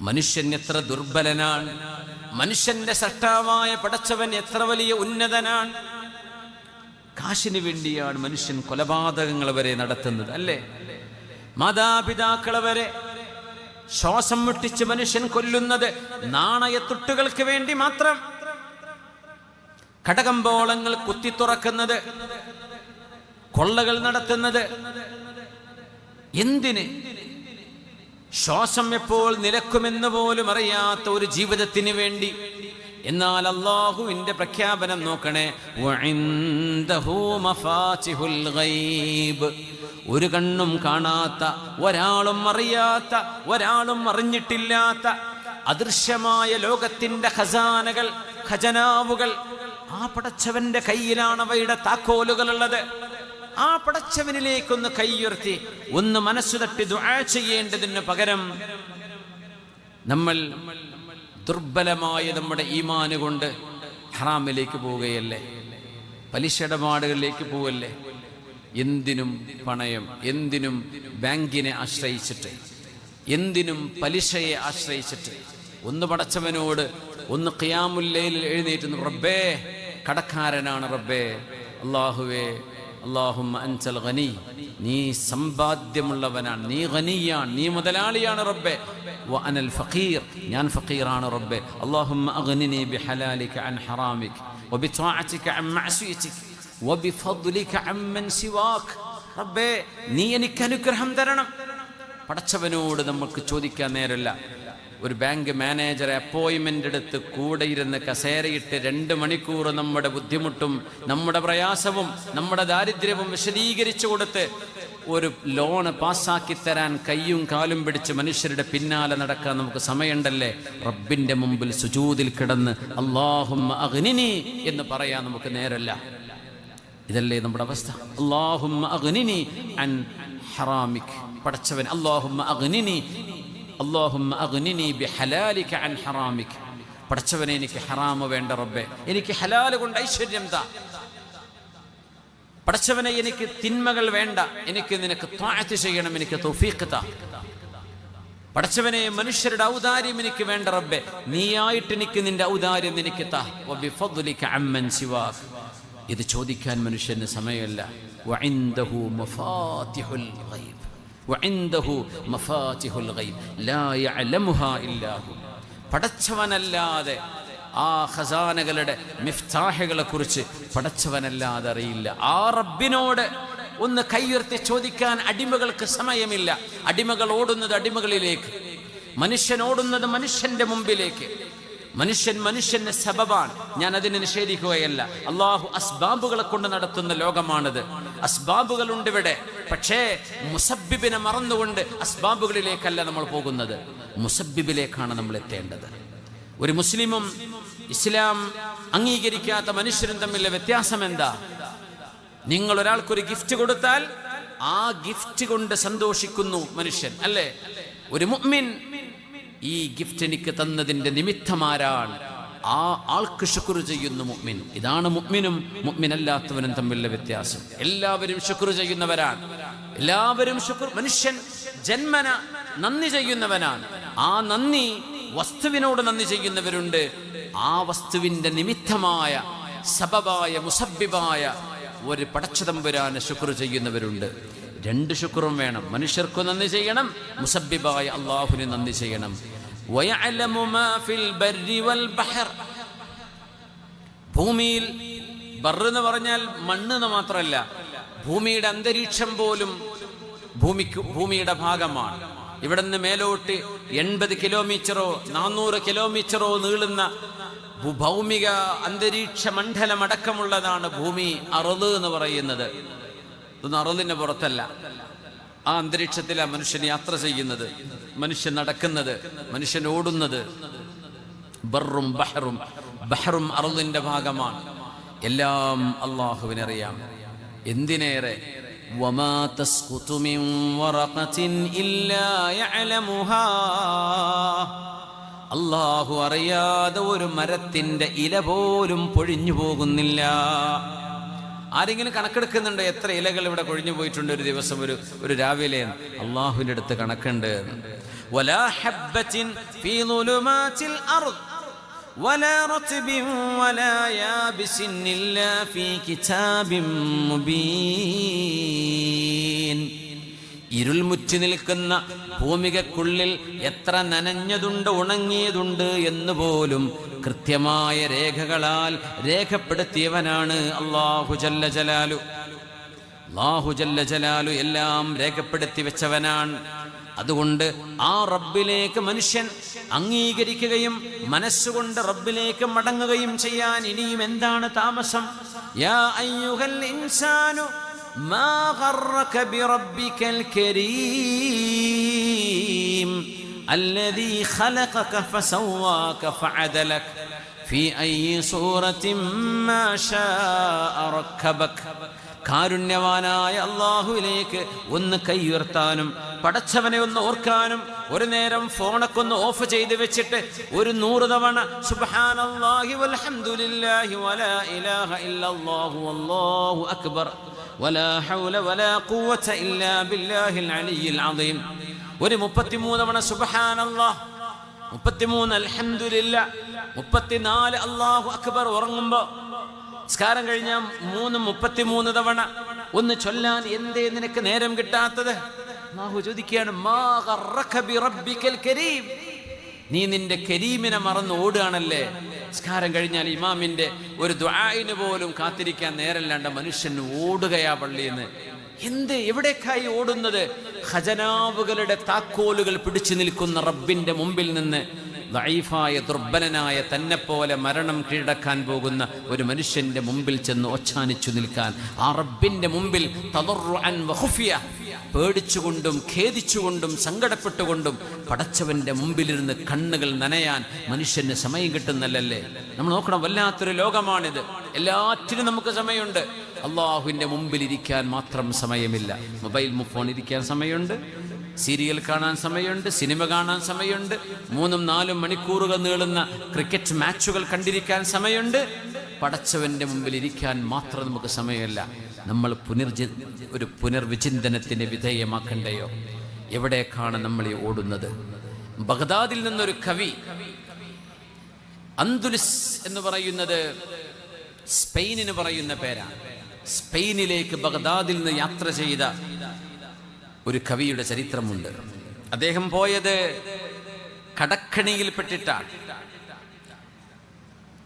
മനുഷ്യൻ എത്ര ദുർബലനാണ്, മനുഷ്യന്റെ സൃഷ്ടാവായ പടച്ചവൻ എത്ര വലിയ ഉന്നതനാണ്. കാശിന് വേണ്ടിയാണ് മനുഷ്യൻ കൊലപാതകങ്ങൾ വരെ നടത്തുന്നത്, അല്ലേ? മാതാപിതാക്കളെ വരെ ശ്വാസം മുട്ടിച്ച് മനുഷ്യൻ കൊല്ലുന്നത് നാണയത്തുട്ടുകൾക്ക് വേണ്ടി മാത്രം. കടകമ്പോളങ്ങൾ കുത്തിത്തുറക്കുന്നത്, കൊള്ളകൾ നടത്തുന്നത് എന്തിന്? ശ്വാസം എപ്പോൾ നിലക്കുമെന്ന് പോലും അറിയാത്ത ഒരു ജീവിതത്തിന് വേണ്ടി. എന്നാൽ അല്ലാഹുവിന്റെ പ്രഖ്യാപനം നോക്കണേ, വഇൻദഹു മഫാതിഹുൽ ഗൈബ്. ഒരു കണ്ണും കാണാത്ത, ഒരാളും അറിയാത്ത, ഒരാളും അറിഞ്ഞിട്ടില്ലാത്ത അദൃശ്യമായ ലോകത്തിന്റെ ഖസാനകൾ, ഖജനാവുകൾ ആ പടച്ചവന്റെ കയ്യിലാണ് അവയുടെ താക്കോലുകൾ ഉള്ളത്. ആ പടച്ചവനിലേക്കൊന്ന് കൈയുയർത്തി ഒന്ന് മനസ്സു തട്ടി ദുആ ചെയ്യേണ്ടതിന് പകരം നമ്മൾ ദുർബലമായ നമ്മുടെ ഈമാന് കൊണ്ട് ഹറാമിലേക്ക് പോവുകയല്ലേ, പലിശ ഇടപാടുകളിലേക്ക് പോവല്ലേ. എന്തിനും പണയം, എന്തിനും ബാങ്കിനെ ആശ്രയിച്ചിട്ട്, എന്തിനും പലിശയെ ആശ്രയിച്ചിട്ട്. ഒന്ന് പടച്ചവനോട് ഒന്ന് ഖിയാമുൽ ലൈലിൽ എഴുന്നേറ്റ്, റബ്ബേ കടക്കാരനാണ് റബ്ബേ, അല്ലാഹുവേ അല്ലാഹുമ്മ അൻതൽ ഗനി, നീ സമ്പാദ്യമുള്ളവനാണ്, നീ ഗനിയാണ്, നീ മുതലാളിയാണ് റബ്ബേ. വ അനൽ ഫഖീർ, ഞാൻ ഫഖീറാണ് റബ്ബേ. അല്ലാഹുമ്മ അഗ്നിനി ബിഹലാലിക അൻ ഹറാമിക വബിത്വാഅതിക അൻ മഅസിയതിക വബിഫദ്ലിക അമ്മൻ സിവാക്. റബ്ബേ നീ എനിക്ക് അനുഗ്രഹം തരണം. പടച്ചവനോട് നമുക്ക് ചോദിക്കാൻ നേരല്ല. ഒരു ബാങ്ക് മാനേജറെ അപ്പോയിൻമെൻ്റ് എടുത്ത് കൂടെ ഇരുന്ന് കസേരയിട്ട് 2 മണിക്കൂർ നമ്മുടെ ബുദ്ധിമുട്ടും നമ്മുടെ പ്രയാസവും നമ്മുടെ ദാരിദ്ര്യവും വിശദീകരിച്ചു കൊടുത്ത് ഒരു ലോണ് പാസ്സാക്കി തരാൻ കയ്യും കാലും പിടിച്ച് മനുഷ്യരുടെ പിന്നാലെ നടക്കാൻ നമുക്ക് സമയമുണ്ടല്ലേ? റബ്ബിൻ്റെ മുമ്പിൽ സുജൂദിൽ കിടന്ന് അല്ലാഹുമ്മ അഗ്നിനി എന്ന് പറയാൻ നമുക്ക് നേരല്ല. ഇതല്ലേ നമ്മുടെ അവസ്ഥ? അല്ലാഹുമ്മ അഗ്നിനി അൻ ഹറാമിക്. പടച്ചവൻ അല്ലാഹുമ്മ അഗ്നിനി, അല്ലാഹുമ്മ അഗ്നിനി ബിഹലാലിക അൻ ഹറാമിക. പടച്ചവനെ എനിക്ക് ഹറാമ് വേണ്ട റബ്ബേ, എനിക്ക് ഹലാൽ കൊണ്ട് ഐശ്വര്യം താ. പടച്ചവനെ എനിക്ക് തിന്മകൾ വേണ്ട, എനിക്ക് നിനക്ക് ത്വാഅത്ത് ചെയ്യണം, എനിക്ക് തൗഫീഖ് താ. പടച്ചവനെ മനുഷ്യരുടെ ഔദാര്യം എനിക്ക് വേണ്ട റബ്ബേ, നീയായിട്ട് എനിക്ക് നിന്റെ ഔദാര്യം എനിക്ക് താ. വബിഫദ്ലിക അമ്മൻ സിവാക്. ഇത് ചോദിക്കാൻ മനുഷ്യന് സമയമല്ല. വഇൻദഹു മഫാതിഹുൽ ഗൈബ്, വഇൻദഹു മഫാതിഹുൽ ഗൈബ് ലാ യഅലമുഹാ ഇല്ലാ ഹു. പടച്ചവനല്ലാതെ ആ ഖസാനകളുടെ മിഫ്താഹുകളെ കുറിച്ച് പടച്ചവനല്ലാതെ അറിയില്ല. ആ റബ്ബിനോട് ഒന്ന് കൈയുയർത്തി ചോദിക്കാൻ അടിമകൾക്ക് സമയമില്ല. അടിമകൾ ഓടുന്നത് അടിമകളിലേക്ക്, മനുഷ്യൻ ഓടുന്നത് മനുഷ്യന്റെ മുമ്പിലേക്ക്. മനുഷ്യന് സബബാണ്, ഞാൻ അതിനെ നിഷേധിക്കുകയല്ല. അള്ളാഹു അസ്ബാബുകളെ കൊണ്ട് നടത്തുന്ന ലോകമാണിത്. അസ്ബാബുകളുണ്ട് ഇവിടെ, പക്ഷേ മുസബ്ബിബിനെ മറന്നുകൊണ്ട് അസ്ബാബുകളിലേക്കല്ല നമ്മൾ പോകുന്നത്, മുസബ്ബിബിലേക്കാണ് നമ്മൾ എത്തേണ്ടത്. ഒരു മുസ്ലിമും ഇസ്ലാം അംഗീകരിക്കാത്ത മനുഷ്യരും തമ്മിലുള്ള വ്യത്യാസം എന്താ? നിങ്ങൾ ഒരാൾക്കൊരു ഗിഫ്റ്റ് കൊടുത്താൽ ആ ഗിഫ്റ്റ് കൊണ്ട് സന്തോഷിക്കുന്നു മനുഷ്യൻ, അല്ലേ? ഒരു മുഅ്മിൻ ഈ ഗിഫ്റ്റ് എനിക്ക് തന്നതിന്റെ നിമിത്തമാരാണ്, ആ ആൾക്ക് ശുക്ർ ചെയ്യുന്നു മുഅ്മിൻ. ഇതാണ് മുഅ്മിനും മുഅ്മിനല്ലാത്തവനും തമ്മിലുള്ള വ്യത്യാസം. എല്ലാവരും ശുക്ർ ചെയ്യുന്നവരാണ്, എല്ലാവരും ശുക്ർ. മനുഷ്യൻ ജന്മന നന്ദി ചെയ്യുന്നവനാണ്. ആ നന്ദി വസ്തുവിനോട് നന്ദി ചെയ്യുന്നവരുണ്ട്, ആ വസ്തുവിന്റെ നിമിത്തമായ സബബായ മുസബ്ബിബായ ഒരു പടച്ചതമ്പുരാന് ശുക്ർ ചെയ്യുന്നവരുണ്ട്. 2 ശുക്റും വേണം. മനുഷ്യർക്ക് നന്ദി ചെയ്യണം, മുസബ്ബിബായ അല്ലാഹുവിന് നന്ദി ചെയ്യണം. വയഅലമു മാ ഫിൽ ബർരി വൽ ബഹർ. ഭൂമിയിൽ ബർ എന്ന് പറഞ്ഞാൽ മണ്ണ് എന്ന് മാത്രമല്ല, ഭൂമിയുടെ അന്തരീക്ഷം പോലും ഭൂമിയുടെ ഭാഗമാണ്. ഇവിടെ നിന്ന് മേലോട്ട് 80 കിലോമീറ്ററോ 400 കിലോമീറ്ററോ നീളുന്ന ഭൗമിക അന്തരീക്ഷ മണ്ഡലമടക്കമുള്ളതാണ് ഭൂമി. അർള് എന്ന് പറയുന്നത് ഇതൊന്നും അർളിന്റെ പുറത്തല്ല. ആ അന്തരീക്ഷത്തിലാണ് മനുഷ്യൻ യാത്ര ചെയ്യുന്നത്, മനുഷ്യൻ നടക്കുന്നത്, മനുഷ്യൻ ഓടുന്നത്. ബർറും ബഹറും, ബഹറും അർളിന്റെ ഭാഗമാണ്. എല്ലാം അല്ലാഹുവിനറിയാം. എന്തിനേറെ വമാ തസ്ഖുതു മിൻ വറഖത്തിൻ ഇല്ലാ യഅലമുഹാ. അല്ലാഹു അറിയാതെ ഒരു മരത്തിന്റെ ഇല പോലും പൊഴിഞ്ഞു പോകുന്നില്ല. ആരെങ്കിലും കണക്കെടുക്കുന്നുണ്ട് എത്ര ഇലകൾ ഇവിടെ കൊഴിഞ്ഞു പോയിട്ടുണ്ട് ഒരു ദിവസം, ഒരു രാവിലെ? അള്ളാഹുവിൻ്റെ അടുത്ത് കണക്കുണ്ട്. വലാ ഹബ്ബത്തിൻ ഫീ ദുലുമാതിൽ അർദ് വലാ റത്ബിൻ വലാ യാബിസിൻ ഇല്ലാ ഫീ കിതാബിൻ മുബീൻ. ഇരുൾ മുറ്റി നിൽക്കുന്ന ഭൂമികക്കുള്ളിൽ എത്ര നനഞ്ഞതുണ്ട് ഉണങ്ങിയതുണ്ട് എന്ന് പോലും കൃത്യമായ രേഖകളാൽ രേഖപ്പെടുത്തിയവനാണ് അല്ലാഹു ജല്ല ജലാലു. അല്ലാഹു ജല്ല ജലാലു എല്ലാം രേഖപ്പെടുത്തി വെച്ചവനാണ്. അതുകൊണ്ട് ആ റബ്ബിലേക്ക് മനുഷ്യൻ അംഗീകരിക്കുകയും മനസ്സുകൊണ്ട് റബ്ബിലേക്ക് മടങ്ങുകയും ചെയ്യാൻ ഇനിയും എന്താണ് താമസം? യാ അയ്യുഹൽ ഇൻസാനു മാ ഗർറക ബിറബ്ബികൽ കരീം അല്ലദീ ഖലഖക ഫസവ്വാക ഫഅദലക ഫീ അയ്യി സൂറത്തിൻ മാ ശാഅ റക്കബക. കാരുണ്യവാനായ അല്ലാഹുവിലേക്ക് ഒന്ന് കൈയുയർത്താനും പടച്ചവനെ ഒന്ന് ഓർക്കാനും ഒരു നേരം ഫോണൊക്കെ ഒന്ന് ഓഫ് ചെയ്ത് വെച്ചിട്ട് ഒരു 100 തവണ സുബ്ഹാനല്ലാഹി വൽഹംദുലില്ലാഹി വലാ ഇലാഹ ഇല്ലല്ലാഹു വല്ലാഹു അക്ബർ വലാ ഹൗല വലാ ഖുവത ഇല്ലാ ബില്ലാഹിൽ അലിയിൽ അദീം, ഒരു 33 തവണ സുബ്ഹാനല്ലാഹ്, 33 അൽഹംദുലില്ലാഹ്, 34 അല്ലാഹു അക്ബർ. ഉറങ്ങുമ്പോൾ നിസ്കാരം കഴിഞ്ഞാൽ 33 തവണ ഒന്ന് ചൊല്ലാൻ എന്തേ നിനക്ക് നേരം കിട്ടാത്തത്? അല്ലാഹു ചോദിക്കുകയാണ്, മാ ഗർറക ബിറബ്ബികൽ കരീം, നീ നിന്റെ കരീമിനെ മറന്ന് ഓടുകയാണല്ലേ. നിസ്കാരം കഴിഞ്ഞാൽ ഇമാമിന്റെ ഒരു ദുആഇന് പോലും കാത്തിരിക്കാൻ നേരല്ലാണ്ട് മനുഷ്യൻ ഓടുകയാ പള്ളിയെന്ന്. എന്ത്, എവിടേക്കായി ഓടുന്നത്? ഖജനാവുകളുടെ താക്കോലുകൾ പിടിച്ചു നിൽക്കുന്ന റബ്ബിന്റെ മുമ്പിൽ നിന്ന് ദഈഫായ ദുർബലനായ തന്നെപ്പോലെ മരണം കീഴടക്കാൻ പോകുന്ന ഒരു മനുഷ്യന്റെ മുമ്പിൽ ചെന്ന് ഒച്ചാനിച്ചു നിൽക്കാൻ, ആ റബ്ബിന്റെ മുമ്പിൽ തദറുഅൻ വഖുഫിയ, പേടിച്ചുകൊണ്ടും ഖേദിച്ചുകൊണ്ടും സങ്കടപ്പെട്ടുകൊണ്ടും പടച്ചവന്റെ മുമ്പിലിരുന്ന് കണ്ണുകൾ നനയാൻ മനുഷ്യന് സമയം കിട്ടുന്നല്ലേ. നമ്മൾ നോക്കണം, വല്ലാത്തൊരു ലോകമാണിത്. എല്ലാറ്റിനും നമുക്ക് സമയമുണ്ട്, അള്ളാഹുവിൻ്റെ മുമ്പിൽ ഇരിക്കാൻ മാത്രം സമയമില്ല. മൊബൈൽ ഫോൺ ഇരിക്കാൻ സമയമുണ്ട്, സീരിയൽ കാണാൻ സമയമുണ്ട്, സിനിമ കാണാൻ സമയമുണ്ട്, 3-4 മണിക്കൂറുകൾ നീളുന്ന ക്രിക്കറ്റ് മാച്ചുകൾ കണ്ടിരിക്കാൻ സമയമുണ്ട്. പടച്ചവന്റെ മുമ്പിൽ ഇരിക്കാൻ മാത്രം നമുക്ക് സമയമില്ല. നമ്മൾ ഒരു പുനർവിചിന്തനത്തിന് വിധേയമാക്കണ്ടയോ? എവിടേക്കാണ് നമ്മൾ ഈ ഓടുന്നത്? ബഗ്ദാദിൽ നിന്നൊരു കവി, അന്ദുലുസ് എന്ന് പറയുന്നത് സ്പെയിനിന് പറയുന്ന പേരാണ്. സ്പെയിനിലേക്ക് ബഗ്ദാദിൽ നിന്ന് യാത്ര ചെയ്ത ഒരു കവിയുടെ ചരിത്രമുണ്ട്. അദ്ദേഹം പോയത് കടക്കണിയിൽപ്പെട്ടിട്ടാണ്.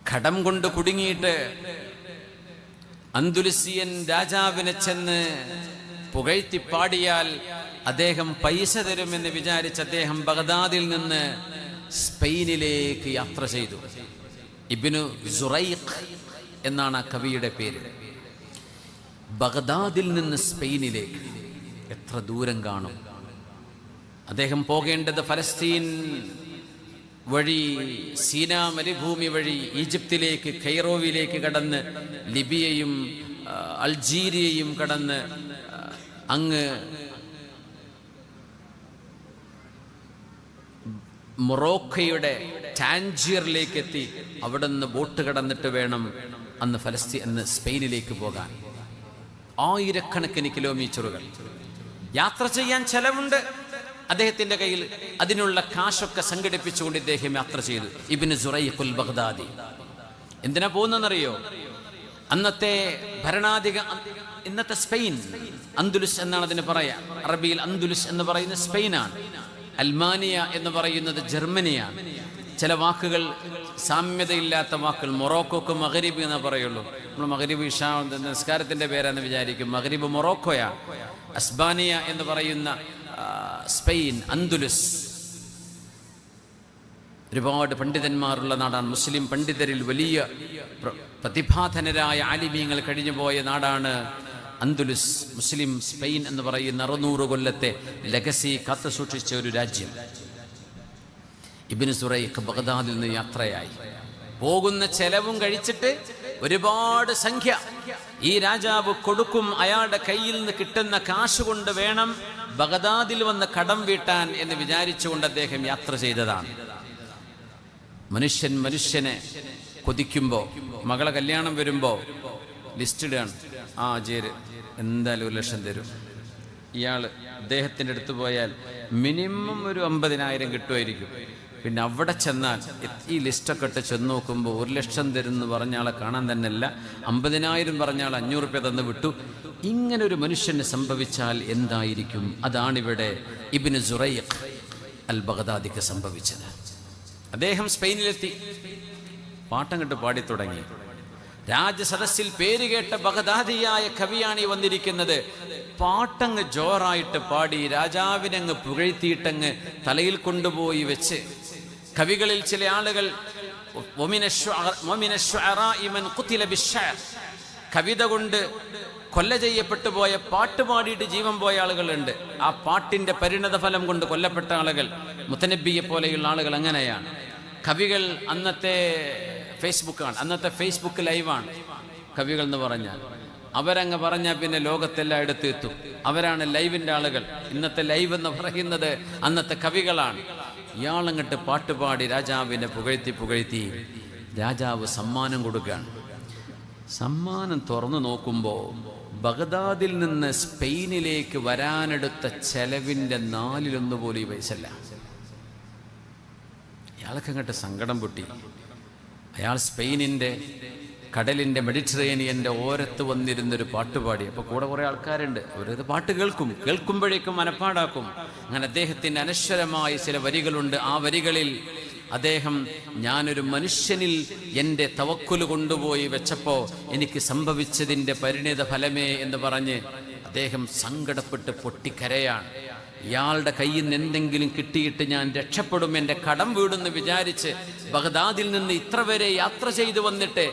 കടം കൊണ്ട് കുടുങ്ങിയിട്ട് അന്ദുലുസിയൻ രാജാവിനെ ചെന്ന് പുകഴ്ത്തി പാടിയാൽ അദ്ദേഹം പൈസ തരുമെന്ന് വിചാരിച്ച് അദ്ദേഹം ബഗ്ദാദിൽ നിന്ന് സ്പെയിനിലേക്ക് യാത്ര ചെയ്തു. ഇബ്നു സുറൈഖ് എന്നാണ് ആ കവിയുടെ പേര്. ബഗ്ദാദിൽ നിന്ന് സ്പെയിനിലേക്ക് എത്ര ദൂരം കാണും? അദ്ദേഹം പോകേണ്ടത് ഫലസ്തീൻ വഴി, സീനാ മരുഭൂമി വഴി ഈജിപ്തിലേക്ക്, കൈറോവിലേക്ക് കടന്ന് ലിബിയയും അൾജീരിയയും കടന്ന് അങ്ങ് മൊറോക്കോയുടെ ടാൻജിയറിലേക്ക് എത്തി അവിടെ നിന്ന് ബോട്ട് കടന്നിട്ട് വേണം അന്ന് സ്പെയിനിലേക്ക് പോകാൻ. ആയിരക്കണക്കിന് കിലോമീറ്ററുകൾ യാത്ര ചെയ്യാൻ ചെലവുണ്ട്. അദ്ദേഹത്തിന്റെ കയ്യിൽ അതിനുള്ള കാശൊക്കെ സംഘടിപ്പിച്ചുകൊണ്ട് ഇദ്ദേഹം യാത്ര ചെയ്തു. ഇബ്നു സുറൈഖുൽ ബഗ്ദാദി എന്തിനാ പോകുന്നതെന്നറിയോ? അന്നത്തെ ഇന്നത്തെ സ്പെയിൻ, അന്ദുലുസ് എന്നാണ് അതിന് പറയാ. അറബിയിൽ അന്ദുലുസ് എന്ന് പറയുന്നത് സ്പെയിനാണ്. അൽമാനിയ എന്ന് പറയുന്നത് ജർമ്മനിയാണ്. ചില വാക്കുകൾ സാമ്യതയില്ലാത്ത വാക്കുകൾ. മൊറോക്കോക്ക് മഗ്രിബ് എന്ന് പറയുള്ളൂ. നമ്മൾ മഗ്രിബ് ഇഷാ നിസ്കാരത്തിന്റെ പേരാന്ന് വിചാരിക്കും. മഗ്രിബ് മൊറോക്കോയാണ്. അസ്ബാനിയ എന്ന് പറയുന്ന സ്പെയിൻ, അന്ദുലുസ് ഒരുപാട് പണ്ഡിതന്മാരുള്ള നാടാണ്. മുസ്ലിം പണ്ഡിതരിൽ വലിയ പ്രതിഭാധനരായ ആലിമീങ്ങൾ കഴിഞ്ഞുപോയ നാടാണ് അന്ദുലുസ്. മുസ്ലിം സ്പെയിൻ എന്ന് പറയുന്ന 600 കൊല്ലത്തെ ലെഗസി കാത്തു സൂക്ഷിച്ച ഒരു രാജ്യം. ഇബ്നു സുറൈഖ് ബഗ്ദാദിൽ നിന്ന് യാത്രയായി. പോകുന്ന ചെലവും കഴിച്ചിട്ട് ഒരുപാട് സംഖ്യ ഈ രാജാവ് കൊടുക്കും. അയാളുടെ കയ്യിൽ നിന്ന് കിട്ടുന്ന കാശ് കൊണ്ട് വേണം ബഗ്ദാദിൽ വന്ന് കടം വീട്ടാൻ എന്ന് വിചാരിച്ചുകൊണ്ട് അദ്ദേഹം യാത്ര ചെയ്തതാണ്. മനുഷ്യനെ കൊതിക്കുമ്പോൾ, മകളെ കല്യാണം വരുമ്പോൾ ലിസ്റ്റ് ഇടുകയാണ്. ചേര് എന്തായാലും 1 ലക്ഷം തരും. ഇയാൾ അദ്ദേഹത്തിൻ്റെ അടുത്ത് പോയാൽ മിനിമം ഒരു 50,000 കിട്ടുമായിരിക്കും. പിന്നെ അവിടെ ചെന്നാൽ ഈ ലിസ്റ്റൊക്കെ ഇട്ട് ചെന്ന് നോക്കുമ്പോൾ 1,00,000 തരുമെന്ന് പറഞ്ഞ ആളെ കാണാൻ തന്നെയല്ല, 50,000 പറഞ്ഞ ആൾ 500 രൂപ തന്ന് വിട്ടു. ഇങ്ങനെ ഒരു മനുഷ്യന് സംഭവിച്ചാൽ എന്തായിരിക്കും? അതാണിവിടെ ഇബ്നു സുറൈഖ് അൽ ബഗ്ദാദിക്ക് സംഭവിച്ചത്. അദ്ദേഹം സ്പെയിനിലെത്തി, പാട്ടം കെട്ട് പാടി തുടങ്ങി. രാജസദസ്സിൽ പേരുകേട്ട ബഗ്ദാദിയായ കവിയാണ് ഈ വന്നിരിക്കുന്നത്. പാട്ടങ്ങ് ജോറായിട്ട് പാടി രാജാവിനങ്ങ് പുകഴ്ത്തിയിട്ടങ്ങ് തലയിൽ കൊണ്ടുപോയി വെച്ച്, കവികളിൽ ചില ആളുകൾ കവിത കൊണ്ട് കൊല്ല ചെയ്യപ്പെട്ടു പോയ, പാട്ട് പാടിയിട്ട് ജീവൻ പോയ ആളുകളുണ്ട്. ആ പാട്ടിന്റെ പരിണത ഫലം കൊണ്ട് കൊല്ലപ്പെട്ട ആളുകൾ, മുത്തനബിയെ പോലെയുള്ള ആളുകൾ അങ്ങനെയാണ്. കവികൾ അന്നത്തെ ഫേസ്ബുക്കാണ്, അന്നത്തെ ഫേസ്ബുക്ക് ലൈവാണ് കവികൾ എന്ന് പറഞ്ഞാൽ. അവരങ്ങ് പറഞ്ഞാൽ പിന്നെ ലോകത്തെല്ലായിടത്തും എത്തും. അവരാണ് ലൈവിൻ്റെ ആളുകൾ. ഇന്നത്തെ ലൈവ് എന്ന് പറയുന്നത് അന്നത്തെ കവികളാണ്. ഇയാളങ്ങട്ട് പാട്ടുപാടി രാജാവിനെ പുകഴ്ത്തി രാജാവ് സമ്മാനം കൊടുക്കുകയാണ്. സമ്മാനം തുറന്നു നോക്കുമ്പോൾ ബഗ്ദാദിൽ നിന്ന് സ്പെയിനിലേക്ക് വരാനെടുത്ത ചെലവിൻ്റെ 1/4 പോലും ഈ പൈസല്ല. അയാൾക്ക് അങ്ങോട്ട് സങ്കടം പൊട്ടി. അയാൾ സ്പെയിനിൻ്റെ കടലിൻ്റെ മെഡിറ്ററേനിയൻ്റെ ഓരത്ത് വന്നിരുന്നൊരു പാട്ടുപാടി. അപ്പോൾ കൂടെ കുറേ ആൾക്കാരുണ്ട്, അവരത് പാട്ട് കേൾക്കുമ്പോഴേക്കും മനപ്പാടാക്കും. അങ്ങനെ അദ്ദേഹത്തിൻ്റെ അനശ്വരമായ ചില വരികളുണ്ട്. ആ വരികളിൽ അദ്ദേഹം, ഞാനൊരു മനുഷ്യനിൽ എൻ്റെ തവക്കുൽ കൊണ്ടുപോയി വെച്ചപ്പോൾ എനിക്ക് സംഭവിച്ചതിൻ്റെ പരിണിത ഫലമേ എന്ന് പറഞ്ഞ് അദ്ദേഹം സങ്കടപ്പെട്ട് പൊട്ടിക്കരയാണ്. ഇയാളുടെ കയ്യിൽ നിന്ന് എന്തെങ്കിലും കിട്ടിയിട്ട് ഞാൻ രക്ഷപ്പെടും, എൻ്റെ കടം വീടുന്ന് വിചാരിച്ച് ബഗ്ദാദിൽ നിന്ന് ഇത്ര വരെ യാത്ര ചെയ്തു വന്നിട്ട്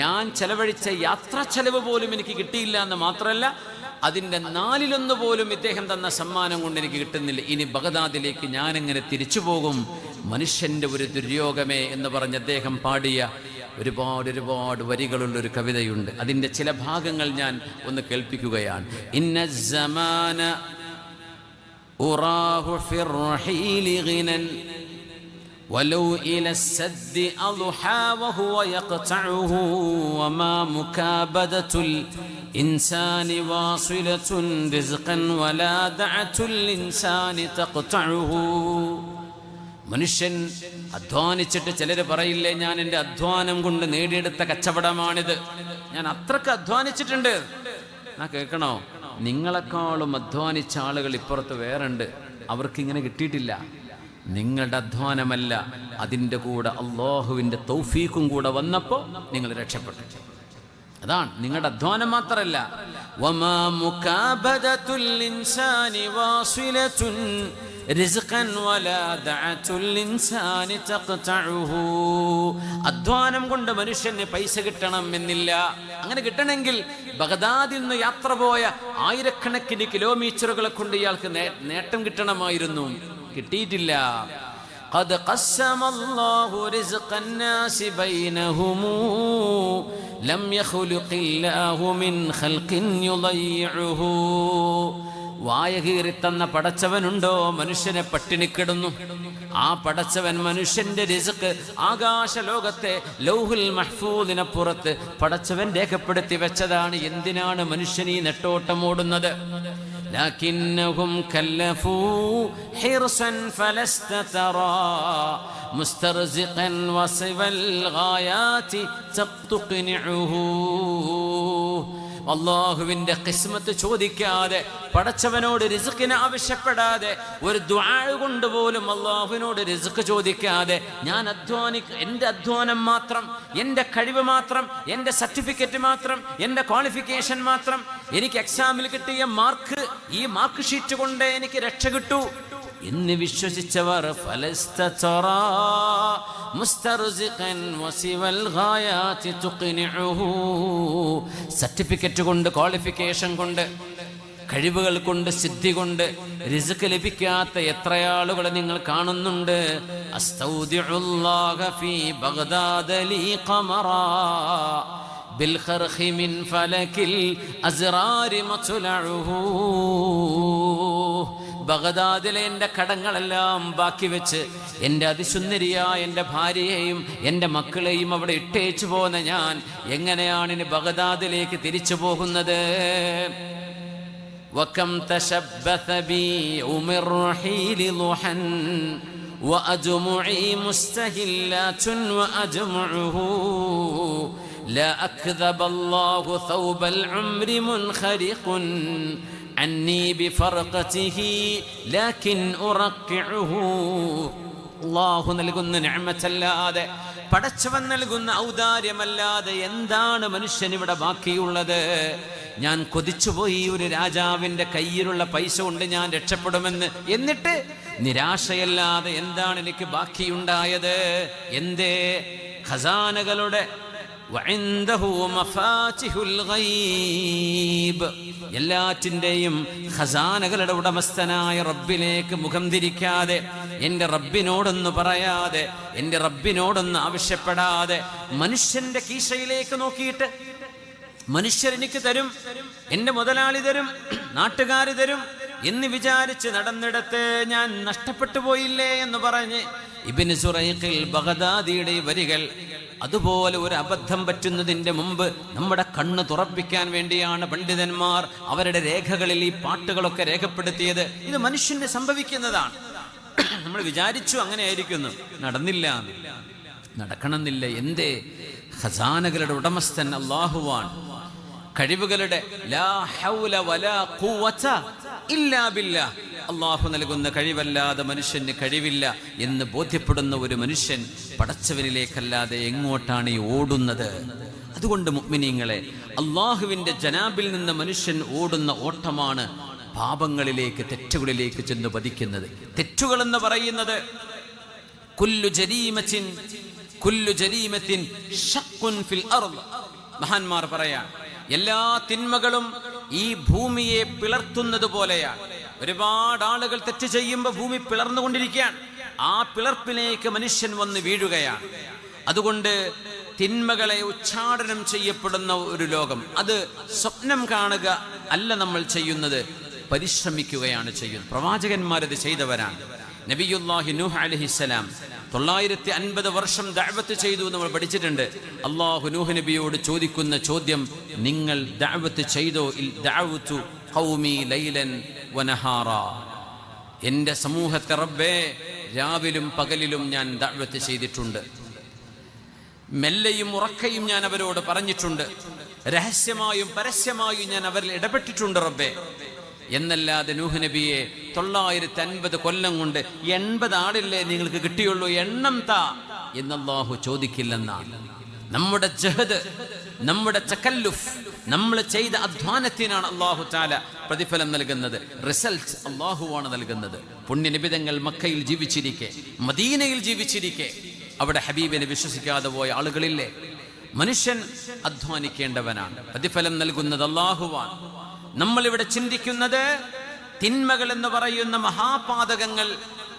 ഞാൻ ചെലവഴിച്ച യാത്രാ ചെലവ് പോലും എനിക്ക് കിട്ടിയില്ല എന്ന് മാത്രമല്ല, അതിൻ്റെ 1/4 പോലും ഇദ്ദേഹം തന്ന സമ്മാനം കൊണ്ട് എനിക്ക് കിട്ടുന്നില്ല. ഇനി ബഗ്ദാദിലേക്ക് ഞാനെങ്ങനെ തിരിച്ചു പോകും? മനുഷ്യൻ്റെ ഒരു ദുര്യോഗമേ എന്ന് പറഞ്ഞ് അദ്ദേഹം പാടിയ ഒരുപാട് വരികളുള്ളൊരു കവിതയുണ്ട്. അതിൻ്റെ ചില ഭാഗങ്ങൾ ഞാൻ ഒന്ന് കേൾപ്പിക്കുകയാണ്. ഇന്ന സമാന أراه في الرحيل غنى ولو إلى السد أضحى وهو يقطعه وما مكابدة الإنسان واصلة رزقا ولا دعة الإنسان تقطعه. മനുഷ്യൻ അധ്വാനിച്ചിട്ട് ചിലർ പറയില്ലേ, ഞാൻ എൻ്റെ അധ്വാനം കൊണ്ട് നേടിയെടുത്ത കച്ചവടമാണിത്, ഞാൻ അത്രക്ക് അധ്വാനിച്ചിട്ടുണ്ട്. ഞാൻ കേൾക്കണോ? നിങ്ങളെക്കാളും അധ്വാനിച്ച ആളുകൾ ഇപ്പുറത്ത് വേറുണ്ട്, അവർക്കിങ്ങനെ കിട്ടിയിട്ടില്ല. നിങ്ങളുടെ അധ്വാനമല്ല, അതിൻ്റെ കൂടെ അള്ളാഹുവിൻ്റെ തൗഫീഖും കൂടെ വന്നപ്പോൾ നിങ്ങൾ രക്ഷപ്പെട്ടു. അതാണ് നിങ്ങളുടെ അധ്വാനം മാത്രമല്ല. വമാ മുകാബദതുൽ ഇൻസാനി വാസിലതുൻ റിസ്ഖൻ വലാ ദഅതുൽ ഇൻസാനി തഖ്തഉഹു. അധ്വാനം കൊണ്ട് മനുഷ്യന് പൈസ കിട്ടണം എന്നില്ല. അങ്ങനെ കിട്ടണമെങ്കിൽ ബഗ്ദാദിൽ നിന്ന് യാത്ര പോയ 1000കണക്കിന് കിലോമീറ്ററുകളെ കൊണ്ട് ഇയാൾക്ക് നേട്ടം കിട്ടണമായിരുന്നു. കിട്ടിയിട്ടില്ല. قد قسم الله رزق الناس بينهم لم يخلق الله من خلق يضيعه. വായ കീറിത്തന്ന പടച്ചവനുണ്ടോ മനുഷ്യനെ പട്ടിണിക്കിടുന്നു? ആ പടച്ചവൻ മനുഷ്യന്റെ റിസ്ക് ആകാശ ലോകത്തെ ലൗഹുൽ മഹ്ഫൂദിനപ്പുറത്ത് പടച്ചവൻ രേഖപ്പെടുത്തി വെച്ചതാണ്. എന്തിനാണ് മനുഷ്യൻ ഈ നെട്ടോട്ടം ഓടുന്നത്? لكنهم كلفوا حرصا فلست ترى مسترزقا وصف الغايات تقنعه. അള്ളാഹുവിൻ്റെ ഖിസ്മത്ത് ചോദിക്കാതെ, പടച്ചവനോട് റിസ്ക്കിനെ ആവശ്യപ്പെടാതെ, ഒരു ദുആ കൊണ്ടുപോലും അള്ളാഹുവിനോട് റിസ്ക് ചോദിക്കാതെ, ഞാൻ എൻ്റെ അധ്വാനം മാത്രം, എൻ്റെ കഴിവ് മാത്രം, എൻ്റെ സർട്ടിഫിക്കറ്റ് മാത്രം, എൻ്റെ ക്വാളിഫിക്കേഷൻ മാത്രം, എനിക്ക് എക്സാമിൽ കിട്ടിയ മാർക്ക്, ഈ മാർക്ക് ഷീറ്റ് കൊണ്ട് എനിക്ക് രക്ഷ കിട്ടൂ എന്ന് വിശ്വസിച്ചവർ സർട്ടിഫിക്കറ്റ് കൊണ്ട്, ക്വാളിഫിക്കേഷൻ കൊണ്ട്, കഴിവുകൾ കൊണ്ട്, സിദ്ധി കൊണ്ട് റിസ്ക് ലഭിക്കാത്ത എത്ര ആളുകളെ നിങ്ങൾ കാണുന്നുണ്ട്. അസ്തൗദിഉല്ലാഹ ഫീ ബഗ്ദാദ ലീ ഖമറാ بالخرخ من فلك الأزرار مطلعه. ബഗ്ദാദിലെ എൻ്റെ കടങ്ങളെല്ലാം ബാക്കി വെച്ച് എൻ്റെ അതിസുന്ദരിയായ എൻ്റെ ഭാര്യയെയും എൻ്റെ മക്കളെയും അവിടെ ഇട്ടേച്ചു പോന്ന ഞാൻ എങ്ങനെയാണ് ഇനി ബഗ്ദാദിലേക്ക് തിരിച്ചു പോകുന്നത്? وكم تشبث بي من رحيل ضحى وأدمعي مستهلات وأدمعه لا أكذب الله ثوب العمر منخرق عني بفرقته لكن أرقعه. അല്ലാഹു നൽകുന്ന നിഅമത്തല്ലാതെ, പടച്ചവൻ നൽകുന്ന ഔദാര്യമല്ലാതെ എന്താണ് മനുഷ്യൻ ഇവിടെ ബാക്കിയുള്ളത്? ഞാൻ കൊതിച്ചുപോയി ഒരു രാജാവിൻ്റെ കയ്യിലുള്ള പൈസ കൊണ്ട് ഞാൻ രക്ഷപ്പെടുമെന്ന്. എന്നിട്ട് നിരാശയല്ലാതെ എന്താണ് എനിക്ക് ബാക്കിയുണ്ടായത്? എന്തേ? ഖസാനകളുടെ എല്ലാറ്റിൻ്റെയും ഖസാനകളുടെ ഉടമസ്ഥനായ റബ്ബിലേക്ക് മുഖം തിരിക്കാതെ, എൻ്റെ റബ്ബിനോടൊന്ന് പറയാതെ, എൻ്റെ റബ്ബിനോടൊന്ന് ആവശ്യപ്പെടാതെ, മനുഷ്യന്റെ കീശയിലേക്ക് നോക്കിയിട്ട് മനുഷ്യരെനിക്ക് തരും, എൻ്റെ മുതലാളി തരും, നാട്ടുകാർ തരും എന്ന് വിചാരിച്ച് നടന്നിടത്ത് ഞാൻ നഷ്ടപ്പെട്ടു പോയില്ലേ എന്ന് പറഞ്ഞ് ഇബ്നു സുറൈഖിൽ ബഗ്ദാദിയുടെ വരികൾ. അതുപോലെ ഒരു അബദ്ധം പറ്റുന്നതിൻ്റെ മുമ്പ് നമ്മുടെ കണ്ണ് തുറപ്പിക്കാൻ വേണ്ടിയാണ് പണ്ഡിതന്മാർ അവരുടെ രേഖകളിൽ ഈ പാട്ടുകളൊക്കെ രേഖപ്പെടുത്തിയത്. ഇത് മനുഷ്യന് സംഭവിക്കുന്നതാണ്. നമ്മൾ വിചാരിച്ചു അങ്ങനെ ആയിരിക്കുന്നു, നടന്നില്ല, നടക്കണമെന്നില്ല. എന്തേ? ഖസാനകളുടെ ഉടമസ്ഥൻ അല്ലാഹുവാൻ. കഴിവുകളുടെ ലാ ഹൗല വലാ ഖുവത ഇല്ലാ ബില്ലാഹ്, അല്ലാഹു നൽകുന്ന കഴിവല്ലാതെ മനുഷ്യന് കഴിവില്ല എന്ന് ബോധ്യപ്പെടുന്ന ഒരു മനുഷ്യൻ പടച്ചവനിലേക്കല്ലാതെ എങ്ങോട്ടാണ് ഈ ഓടുന്നത്? അതുകൊണ്ട് മുഅ്മിനീങ്ങളെ, അല്ലാഹുവിൻ്റെ ജനാബിൽ നിന്ന് മനുഷ്യൻ ഓടുന്ന ഓട്ടമാണ് പാപങ്ങളിലേക്ക്, തെറ്റുകളിലേക്ക് ചെന്ന് പതിക്കുന്നത്. തെറ്റുകൾ എന്ന് പറയുന്നത് കുല്ലു ജരീമത്തിൻ ഷഖ്ഖുൻ ഫിൽ അർദ്. മഹാന്മാർ പറയാൻ, എല്ലാ തിന്മകളും ഈ ഭൂമിയെ പിളർത്തുന്നത് പോലെയാണ്. ഒരുപാട് ആളുകൾ തെറ്റ് ചെയ്യുമ്പോൾ ഭൂമി പിളർന്നുകൊണ്ടിരിക്കുകയാണ്. ആ പിളർപ്പിലേക്ക് മനുഷ്യൻ വന്ന് വീഴുകയാണ്. അതുകൊണ്ട് തിന്മകളെ ഉച്ചാടനം ചെയ്യപ്പെടുന്ന ഒരു ലോകം, അത് സ്വപ്നം കാണുക അല്ല നമ്മൾ ചെയ്യുന്നത്, പരിശ്രമിക്കുകയാണ് ചെയ്യുന്നത്. പ്രവാചകന്മാരത് ചെയ്തവരാണ്. നബിയുല്ലാഹി നൂഹ് അലൈഹിസ്സലാം 950 വർഷം ദഅവത്ത് ചെയ്തു നമ്മൾ പഠിച്ചിട്ടുണ്ട്. അല്ലാഹു നൂഹ് നബിയോട് ചോദിക്കുന്ന ചോദ്യം, നിങ്ങൾ ദഅവത്ത് ചെയ്തോ? ദഅവതു ഖൗമി ലൈലൻ വനഹാറ. എൻ്റെ സമൂഹത്തെ റബ്ബേ, രാവിലും പകലിലും ഞാൻ ദഅവത്ത് ചെയ്തിട്ടുണ്ട്, മെല്ലെയും ഉറക്കയും ഞാൻ അവരോട് പറഞ്ഞിട്ടുണ്ട്, രഹസ്യമായും പരസ്യമായും ഞാൻ അവരിൽ ഇടപെട്ടിട്ടുണ്ട് റബ്ബേ. എന്നല്ലാതെ നൂഹ് നബിയെ 950 കൊല്ലം കൊണ്ട് 80 ആളില്ലേ നിങ്ങൾക്ക് കിട്ടിയുള്ളൂ, എണ്ണം താ എന്നല്ലാഹു ചോദിക്കില്ലെന്നാണ്. നമ്മുടെ ജഹദ്, നമ്മുടെ തകല്ലുഫ്, നമ്മൾ ചെയ്ത അധ്വാനത്തിനാണ് അല്ലാഹു തആല പ്രതിഫലം നൽകുന്നത്. റിസൾട്ട് അല്ലാഹുവാണ് നൽകുന്നത്. പുണ്യനിബിതങ്ങൾ മക്കയിൽ ജീവിച്ചിരിക്കെ, മദീനയിൽ ജീവിച്ചിരിക്കെ അവിടെ ഹബീബിനെ വിശ്വസിക്കാതെ പോയ ആളുകളില്ലേ? മനുഷ്യൻ അധ്വാനിക്കേണ്ടവനാണ്, പ്രതിഫലം നൽകുന്നത് അല്ലാഹുവാണ്. നമ്മളിവിടെ ചിന്തിക്കുന്നത് തിന്മകൾ എന്ന് പറയുന്ന മഹാപാതകങ്ങൾ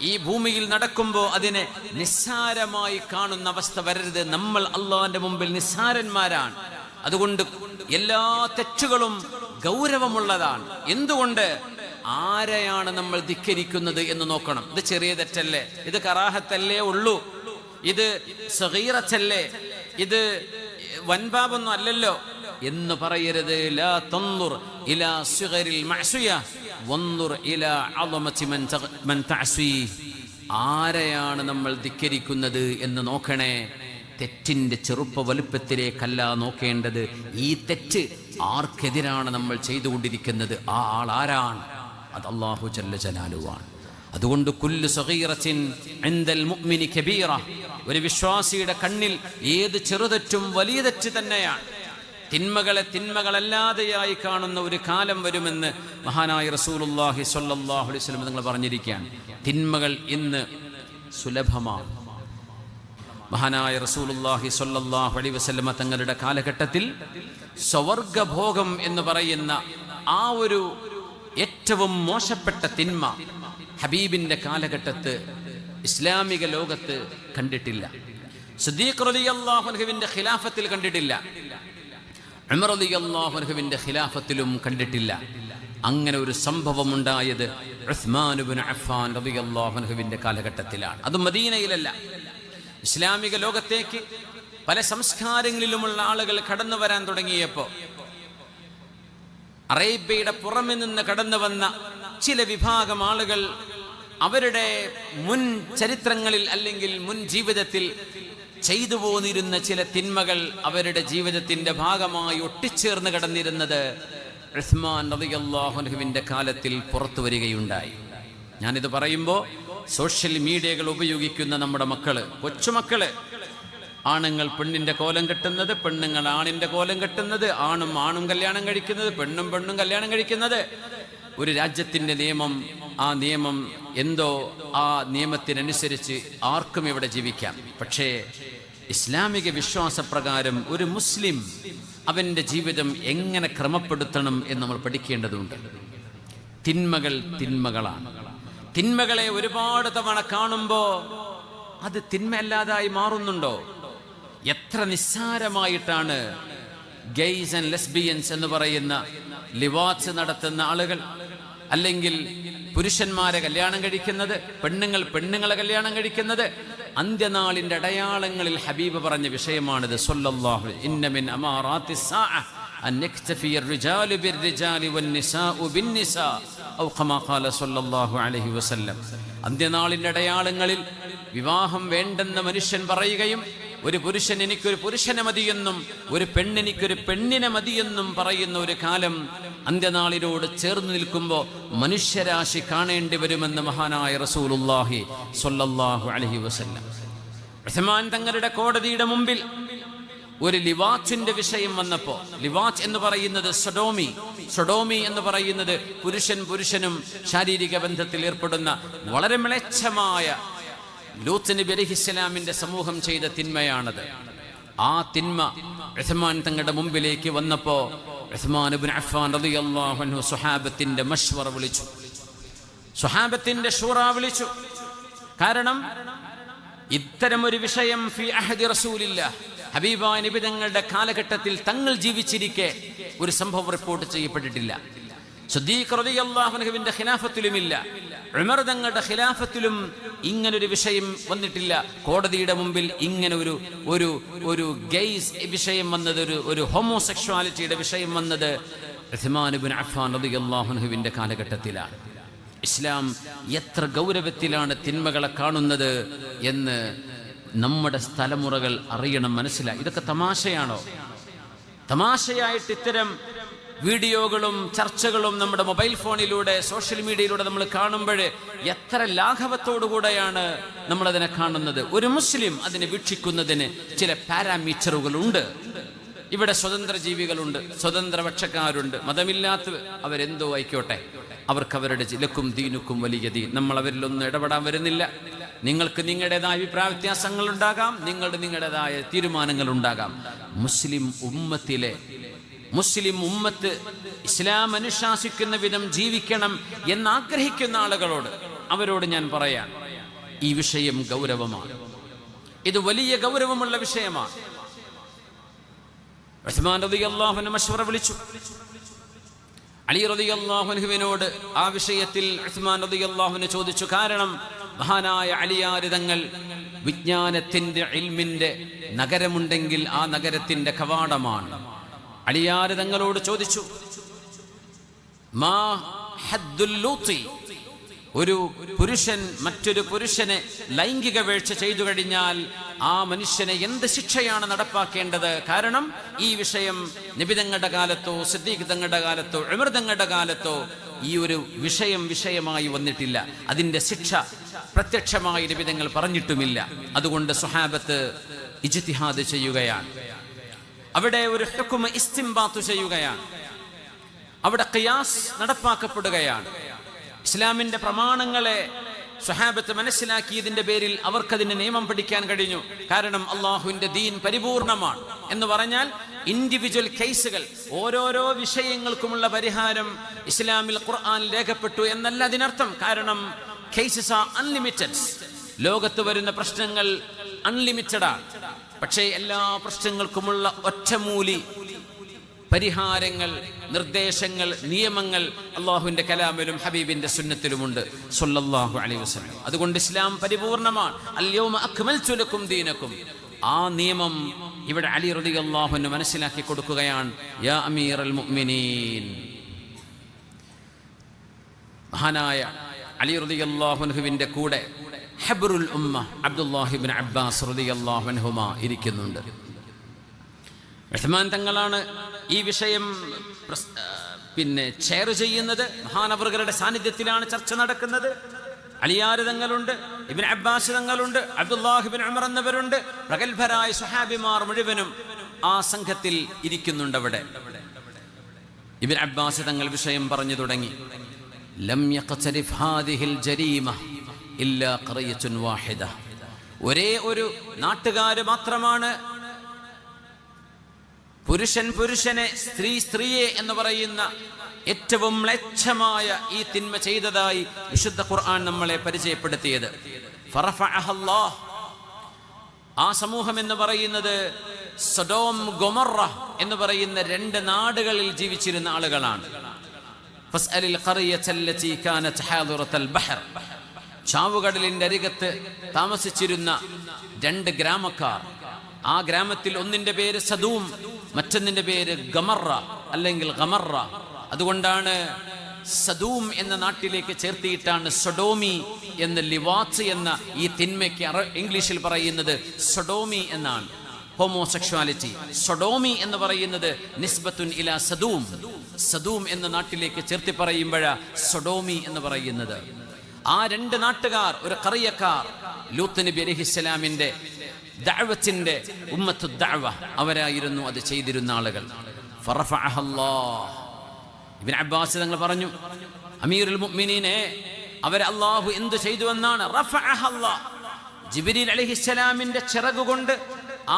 ഈ ഭൂമിയിൽ നടക്കുമ്പോൾ അതിനെ നിസ്സാരമായി കാണുന്ന അവസ്ഥ വരരുത്. നമ്മൾ അള്ളാഹുവിന്റെ മുമ്പിൽ നിസ്സാരന്മാരാണ്. അതുകൊണ്ട് എല്ലാ തെറ്റുകളും ഗൗരവമുള്ളതാണ്. എന്തുകൊണ്ട്? ആരെയാണ് നമ്മൾ ധിക്കരിക്കുന്നത് എന്ന് നോക്കണം. ഇത് ചെറിയ തെറ്റല്ലേ, ഇത് കറാഹത്തല്ലേ ഉള്ളൂ, ഇത് സഗീറത്തല്ലേ, ഇത് വൻപാപൊന്നും അല്ലല്ലോ എന്ന് പറയരുത്. ലാ തൻദുർ ഇലാ സിഗരിൽ മഅസിയ വൻദുർ ഇലാ അളമതി മൻ തഅസി. ആരെയാണ് നമ്മൾ ധിക്കരിക്കുന്നത് എന്ന് നോക്കണേ. തെറ്റിന്റെ ചെറുപ്പ വലുപ്പത്തിലേക്കല്ല നോക്കേണ്ടത്. ഈ തെറ്റ് ആർക്കെതിരാണ് നമ്മൾ ചെയ്തുകൊണ്ടിരിക്കുന്നത്? ആ ആൾ ആരാണ്? അത് അല്ലാഹു ജല്ല ജലാലുവാണ്. അതുകൊണ്ട് കുല്ലു സഗീറത്തിൻ ഇൻദൽ മുഅ്മിനി കബീറ. ഒരു വിശ്വാസിയുടെ കണ്ണിൽ ഏത് ചെറുതെറ്റും വലിയ തെറ്റ് തന്നെയാണ്. തിന്മകളെ തിന്മകളല്ലാതെയായി കാണുന്ന ഒരു കാലം വരുമെന്ന് മഹാനായ റസൂലുള്ളാഹി സ്വല്ലല്ലാഹു അലൈഹി വസല്ലം നിങ്ങൾ പറഞ്ഞിരിക്കുകയാണ്. തിന്മകൾ ഇന്ന് സുലഭമാണ്. മഹാനായ റസൂലുള്ളാഹി സ്വല്ലല്ലാഹു അലൈഹി വസല്ലം തങ്ങളുടെ കാലഘട്ടത്തിൽ സ്വർഗ്ഗഭോഗം എന്ന് പറയുന്ന ആ ഒരു ഏറ്റവും മോശപ്പെട്ട തിന്മ ഹബീബിന്റെ കാലഘട്ടത്ത് ഇസ്ലാമിക ലോകത്ത് കണ്ടിട്ടില്ല. സിദ്ദീഖ് റളിയല്ലാഹു അൻഹുവിന്റെ ഖിലാഫത്തിൽ കണ്ടിട്ടില്ല. ഉമർ റളിയല്ലാഹു അൻഹുവിന്റെ ഖിലാഫത്തിലും കണ്ടിട്ടില്ല. അങ്ങനെ ഒരു സംഭവം ഉണ്ടായത് ഉസ്മാൻ ഇബ്നു അഫ്ഫാൻ റളിയല്ലാഹു അൻഹുവിന്റെ കാലഘട്ടത്തിലാണ്. അത് മദീനയിലല്ല. ഇസ്ലാമിക ലോകത്തേക്ക് പല സംസ്കാരങ്ങളിലുമുള്ള ആളുകൾ കടന്നു വരാൻ തുടങ്ങിയപ്പോൾ അറേബ്യയുടെ പുറമെ നിന്ന് കടന്നു വന്ന ചില വിഭാഗം ആളുകൾ അവരുടെ മുൻ ചരിത്രങ്ങളിൽ അല്ലെങ്കിൽ മുൻ ജീവിതത്തിൽ ചെയ്തു പോന്നിരുന്ന ചില തിന്മകൾ അവരുടെ ജീവിതത്തിന്റെ ഭാഗമായി ഒട്ടിച്ചേർന്ന് കടന്നിരുന്നത് ഉസ്മാൻ റളിയല്ലാഹു അൻഹുവിന്റെ കാലത്തിൽ പുറത്തു വരികയുണ്ടായി. ഞാനിത് പറയുമ്പോൾ സോഷ്യൽ മീഡിയകൾ ഉപയോഗിക്കുന്ന നമ്മുടെ മക്കള്, കൊച്ചുമക്കള്, ആണുങ്ങൾ പെണ്ണിന്റെ കോലം കെട്ടുന്നത്, പെണ്ണുങ്ങൾ ആണിന്റെ കോലം കെട്ടുന്നത്, ആണും കല്യാണം കഴിക്കുന്നത്, പെണ്ണും കല്യാണം കഴിക്കുന്നത്, ഒരു രാജ്യത്തിന്റെ നിയമം, ആ നിയമം എന്തോ, ആ നിയമത്തിനനുസരിച്ച് ആർക്കും ഇവിടെ ജീവിക്കാം. പക്ഷേ ഇസ്ലാമിക വിശ്വാസപ്രകാരം ഒരു മുസ്ലിം അവന്റെ ജീവിതം എങ്ങനെ ക്രമപ്പെടുത്തണം എന്ന് നമ്മൾ പഠിക്കേണ്ടതുണ്ട്. തിന്മകൾ തിന്മകളാണ്. തിന്മകളെ ഒരുപാട് തവണ കാണുമ്പോൾ അത് തിന്മയല്ലാതായി മാറുന്നുണ്ടോ? എത്ര നിസ്സാരമായിട്ടാണ് ഗെയ്സ് ആൻഡ് ലെസ്ബിയൻസ് എന്ന് പറയുന്ന ലിവാച്ച് നടത്തുന്ന ആളുകൾ, അല്ലെങ്കിൽ പുരുഷന്മാരെ കല്യാണം കഴിക്കുന്നത്, പെണ്ണുങ്ങളെ കല്യാണം കഴിക്കുന്നത്. അന്ത്യനാളിന്റെ അടയാളങ്ങളിൽ ഹബീബ് പറഞ്ഞ വിഷയമാണിത്. സ്വല്ലല്ലാഹു ഇന്ന മിൻ അമാറാത്തിസ് സാഅ അൻ യക്തഫിയ الرجال بالرجال والنساء بالنساء ഔ കമാ ഖാല സ്വല്ലല്ലാഹു അലൈഹി വസല്ലം. അന്ത്യനാളിന്റെ അടയാളങ്ങളിൽ വിവാഹം വേണ്ടെന്ന് മനുഷ്യൻ പറയുകയും ഒരു പുരുഷൻ എനിക്കൊരു പുരുഷനെ മതിയെന്നും ഒരു പെണ്ണെനിക്കൊരു പെണ്ണിനെ മതിയെന്നും പറയുന്ന ഒരു കാലം അന്ത്യനാളിനോട് ചേർന്ന് നിൽക്കുമ്പോൾ മനുഷ്യരാശി കാണേണ്ടി വരുമെന്ന് മഹാനായ റസൂലുള്ളാഹി സ്വല്ലല്ലാഹു അലൈഹി വസല്ലം. ഉസ്മാൻ തങ്ങളുടെ കോടതിയുടെ മുമ്പിൽ ഒരു ലിവാച്ചിന്റെ വിഷയം വന്നപ്പോൾ, ലിവാച്ച് എന്ന് പറയുന്നത് സൊഡോമി എന്ന് പറയുന്നത് പുരുഷനും ശാരീരിക ബന്ധത്തിൽ ഏർപ്പെടുന്ന വളരെ മ്ലേച്ഛമായ ലൂത്ത് നബി അലൈഹിസ്സലാമിന്റെ സമൂഹം ചെയ്ത തിന്മയാണത്. ആ തിന്മ ഉസ്മാൻ തങ്ങളുടെ മുമ്പിലേക്ക് വന്നപ്പോ ഉസ്മാൻ ഇബ്നു അഫ്ഫാൻ റളിയല്ലാഹു അൻഹു സ്വഹാബത്തിന്റെ മശ്വറ വിളിച്ചു, സ്വഹാബത്തിന്റെ ഷൂറ വിളിച്ചു. കാരണം ഇത്തരമൊരു വിഷയം ഫി അഹദി റസൂലില്ലാഹ്, ഹബീബായ നബി തങ്ങളുടെ കാലഘട്ടത്തിൽ തങ്ങൾ ജീവിച്ചിരിക്കെ ഒരു സംഭവം റിപ്പോർട്ട് ചെയ്യപ്പെട്ടിട്ടില്ല. സിദ്ദീഖ് റളിയല്ലാഹു അൻഹുവിന്റെ ഖിലാഫത്തിലുമില്ല, ഉമർ തങ്ങളുടെ ഖിലാഫത്തിലും ഇങ്ങനൊരു വിഷയം വന്നിട്ടില്ല. കോടതിയുടെ മുമ്പിൽ ഇങ്ങനെ ഒരു ഗെയ്സ് വിഷയം വന്നത്, ഒരു ഹോമോസെക്ഷുവാലിറ്റിയുടെ വിഷയം വന്നത് ഉസ്മാൻ ഇബ്നു അഫ്ഫാൻ റളിയല്ലാഹു അൻഹുവിന്റെ കാലഘട്ടത്തിലാണ്. ഇസ്ലാം എത്ര ഗൗരവത്തിലാണ് തിന്മകളെ കാണുന്നത് എന്ന് നമ്മുടെ തലമുറകൾ അറിയണം, മനസ്സിലായി. ഇതൊക്കെ തമാശയാണോ? തമാശയായിട്ട് ഇത്തരം വീഡിയോകളും ചർച്ചകളും നമ്മുടെ മൊബൈൽ ഫോണിലൂടെ, സോഷ്യൽ മീഡിയയിലൂടെ നമ്മൾ കാണുമ്പോൾ എത്ര ലാഘവത്തോടുകൂടെയാണ് നമ്മളതിനെ കാണുന്നത്. ഒരു മുസ്ലിം അതിനെ വീക്ഷിക്കുന്നതിന് ചില പാരാമീറ്ററുകളുണ്ട്. ഇവിടെ സ്വതന്ത്ര ജീവികളുണ്ട്, സ്വതന്ത്രപക്ഷക്കാരുണ്ട്, മതമില്ലാത്ത അവരെന്തോ ആയിക്കോട്ടെ, അവർക്ക് അവരുടെ ലക്കും ദീനുക്കും വലിയ ദീൻ. നമ്മൾ അവരിലൊന്നും ഇടപെടാൻ വരുന്നില്ല. നിങ്ങൾക്ക് നിങ്ങളുടേതായ അഭിപ്രായ വ്യത്യാസങ്ങൾ ഉണ്ടാകാം, നിങ്ങളുടേതായ തീരുമാനങ്ങൾ ഉണ്ടാകാം. മുസ്ലിം ഉമ്മത്ത് ഇസ്ലാം അനുശാസിക്കുന്ന വിധം ജീവിക്കണം എന്നാഗ്രഹിക്കുന്ന ആളുകളോട്, അവരോട് ഞാൻ പറയാം, ഈ വിഷയം ഗൗരവമാണ്. ഇത് വലിയ ഗൗരവമുള്ള വിഷയമാണ്. ഉസ്മാൻ റളിയല്ലാഹു അൻഹു മശ്വറ വിളിച്ചു. അലി റളിയല്ലാഹു അൻഹുവിനോട് ആ വിഷയത്തിൽ ഉസ്മാൻ റളിയല്ലാഹു അൻഹു ചോദിച്ചു. കാരണം മഹാനായ അലിയാർ തങ്ങൾ വിജ്ഞാനത്തിന്റെ ഇൽമിന്റെ നഗരമുണ്ടെങ്കിൽ ആ നഗരത്തിന്റെ കവാടമാണ്. അലിയാർ തങ്ങളോട് ചോദിച്ചു, മാ ഹദ്ദുൽ ലൂത്തി, ഒരു പുരുഷൻ മറ്റൊരു പുരുഷനെ ലൈംഗിക വീഴ്ച ചെയ്തു കഴിഞ്ഞാൽ ആ മനുഷ്യനെ എന്ത് ശിക്ഷയാണ് നടപ്പാക്കേണ്ടത്? കാരണം ഈ വിഷയം നബി തങ്ങളുടെ കാലത്തോ സിദ്ദീഖ് തങ്ങളുടെ കാലത്തോ ഉമർ തങ്ങളുടെ കാലത്തോ ഈ ഒരു വിഷയമായി വന്നിട്ടില്ല. അതിന്റെ ശിക്ഷ പ്രത്യക്ഷമായി നബി തങ്ങൾ പറഞ്ഞിട്ടുമില്ല. അതുകൊണ്ട് സ്വഹാബത്ത് ഇജ്തിഹാദ് ചെയ്യുകയാണ്, അവിടെ ഒരു ഹുക്മ ഇസ്തിംബാത്ത് ചെയ്യുകയാണ്, അവിടെ ഖിയാസ് നടപ്പാക്കപ്പെടുകയാണ്. ഇസ്ലാമിന്റെ പ്രമാണങ്ങളെ സ്വഹാബത്ത് മനസ്സിലാക്കിയതിന്റെ പേരിൽ അവർക്കതിന് നിയമം പഠിക്കാൻ കഴിഞ്ഞു. കാരണം അള്ളാഹുവിന്റെ ദീൻ പരിപൂർണമാണ് എന്ന് പറഞ്ഞാൽ ഇൻഡിവിജ്വൽ കേസുകൾ, ഓരോരോ വിഷയങ്ങൾക്കുമുള്ള പരിഹാരം ഇസ്ലാമിൽ ഖുർആനിൽ രേഖപ്പെട്ടു എന്നല്ല അതിനർത്ഥം. കാരണം കേസസ് ആർ അൺലിമിറ്റഡ്. ലോകത്ത് വരുന്ന പ്രശ്നങ്ങൾ അൺലിമിറ്റഡാണ്. പക്ഷേ എല്ലാ പ്രശ്നങ്ങൾക്കുമുള്ള ഒറ്റമൂലി പരിഹാരങ്ങൾ, നിർദ്ദേശങ്ങൾ, നിയമങ്ങൾ അള്ളാഹുവിന്റെ കലാമിലും ഹബീബിന്റെ സുന്നത്തിലുമുണ്ട് സ്വല്ലല്ലാഹു അലൈഹി വസല്ലം. അതുകൊണ്ട് ഇസ്ലാം പരിപൂർണമാണ്. അൽയൗമ അക്മൽതു ലക്കും ദീനക്കും. ആ നിയമം ഇവിടെ അലി റളിയല്ലാഹു അൻഹു മനസ്സിലാക്കി കൊടുക്കുകയാണ്. യാ അമീറൽ മുഅ്മിനീൻ, മഹാനായ അലി റളിയല്ലാഹു അൻഹുവിന്റെ കൂടെ ഹബ്റുൽ ഉമ്മ അബ്ദുല്ലാഹി ഇബ്നു അബ്ബാസ് റളിയല്ലാഹു അൻഹുമാ ഇരിക്കുന്നുണ്ട്. ഉസ്മാൻ തങ്ങളാണ് ഈ വിഷയം ചെയർ ചെയ്യുന്നത്. മഹാനവറുകളുടെ സാന്നിധ്യത്തിലാണ് ചർച്ച നടക്കുന്നത്. Aliyar തങ്ങളുണ്ട്, Ibn Abbas തങ്ങളുണ്ട്, Abdullahi Ibnu Umar എന്നിവരുണ്ട്. പ്രഗത്ഭരായ സ്വഹാബിമാർ മുഴുവനും ആ സംഘത്തിൽ ഇരിക്കുന്നുണ്ട്. അവിടെ ഇബ്നു അബ്ബാസ് തങ്ങൾ വിഷയം പറഞ്ഞു തുടങ്ങി. ലം യഖ്തരിഫ് ഹാദിഹിൽ ജരീമ ഇല്ലാ ഖറിയത്തുൻ വാഹിദ. ഒരേ ഒരു നാട്ടുകാര് മാത്രമാണ് പുരുഷൻ പുരുഷനെ, സ്ത്രീ സ്ത്രീയെ എന്ന് പറയുന്ന ഏറ്റവും മ്ലേച്ഛമായ ഈ തിന്മ ചെയ്തതായി വിശുദ്ധ ഖുർആൻ നമ്മളെ പരിചയപ്പെടുത്തിയത്. ഫറഫഅഹല്ലാഹ്. ആ സമൂഹം എന്ന് പറയുന്നത് സൊഡോം ഗൊമൊറ എന്ന് പറയുന്ന രണ്ട് നാടുകളിൽ ജീവിച്ചിരുന്ന ആളുകളാണ്. ഫസ്അലിൽ ഖറിയത്തല്ലതി കാനത് ഹാദിറത്തൽ ബഹർ. ചാവുകടലിന്റെ അരികത്ത് താമസിച്ചിരുന്ന രണ്ട് ഗ്രാമക്കാർ. ആ ഗ്രാമത്തിൽ ഒന്നിന്റെ പേര് സദൂം, മറ്റൊന്നിന്റെ പേര് ഗമറ അല്ലെങ്കിൽ ഗമറ. അതുകൊണ്ടാണ് സദൂം എന്ന നാട്ടിലേക്ക് ചേർത്തിയിട്ടാണ് സൊഡോമി എന്ന ലിവാത്ത് എന്ന ഈ തിന്മയ്ക്ക് ഇംഗ്ലീഷിൽ പറയുന്നത് സൊഡോമി എന്നാണ്. ഹോമോസെക്ഷുവാലിറ്റി. സൊഡോമി എന്ന് പറയുന്നത് നിസ്ബത്തുൻ ഇലാ സദൂം. സദൂം എന്ന നാട്ടിലേക്ക് ചേർത്തി പറയുമ്പോഴാ സൊഡോമി എന്ന് പറയുന്നത്. ആ രണ്ട് നാട്ടുകാർ, ഒരു ഖറിയക്കാർ, ലൂത്ത് നബി അലൈഹിസ്സലാമിന്റെ ദഅവത്തിന്റെ ഉമ്മത്തു ദഅവ, അവരായിരുന്നു അത് ചെയ്തിരുന്ന ആളുകൾ. ഫറഫഅഹല്ലാഹ്. ഇബ്നു അബ്ബാസ് തങ്ങൾ പറഞ്ഞു, അമീറുൽ മുഅ്മിനീനെ, അവരെ അല്ലാഹു എന്തു ചെയ്തു എന്നാണ്? റഫഅഹല്ലാഹ്. ജിബ്രീൽ അലൈഹിസ്സലാമിന്റെ ചിറകുകൊണ്ട്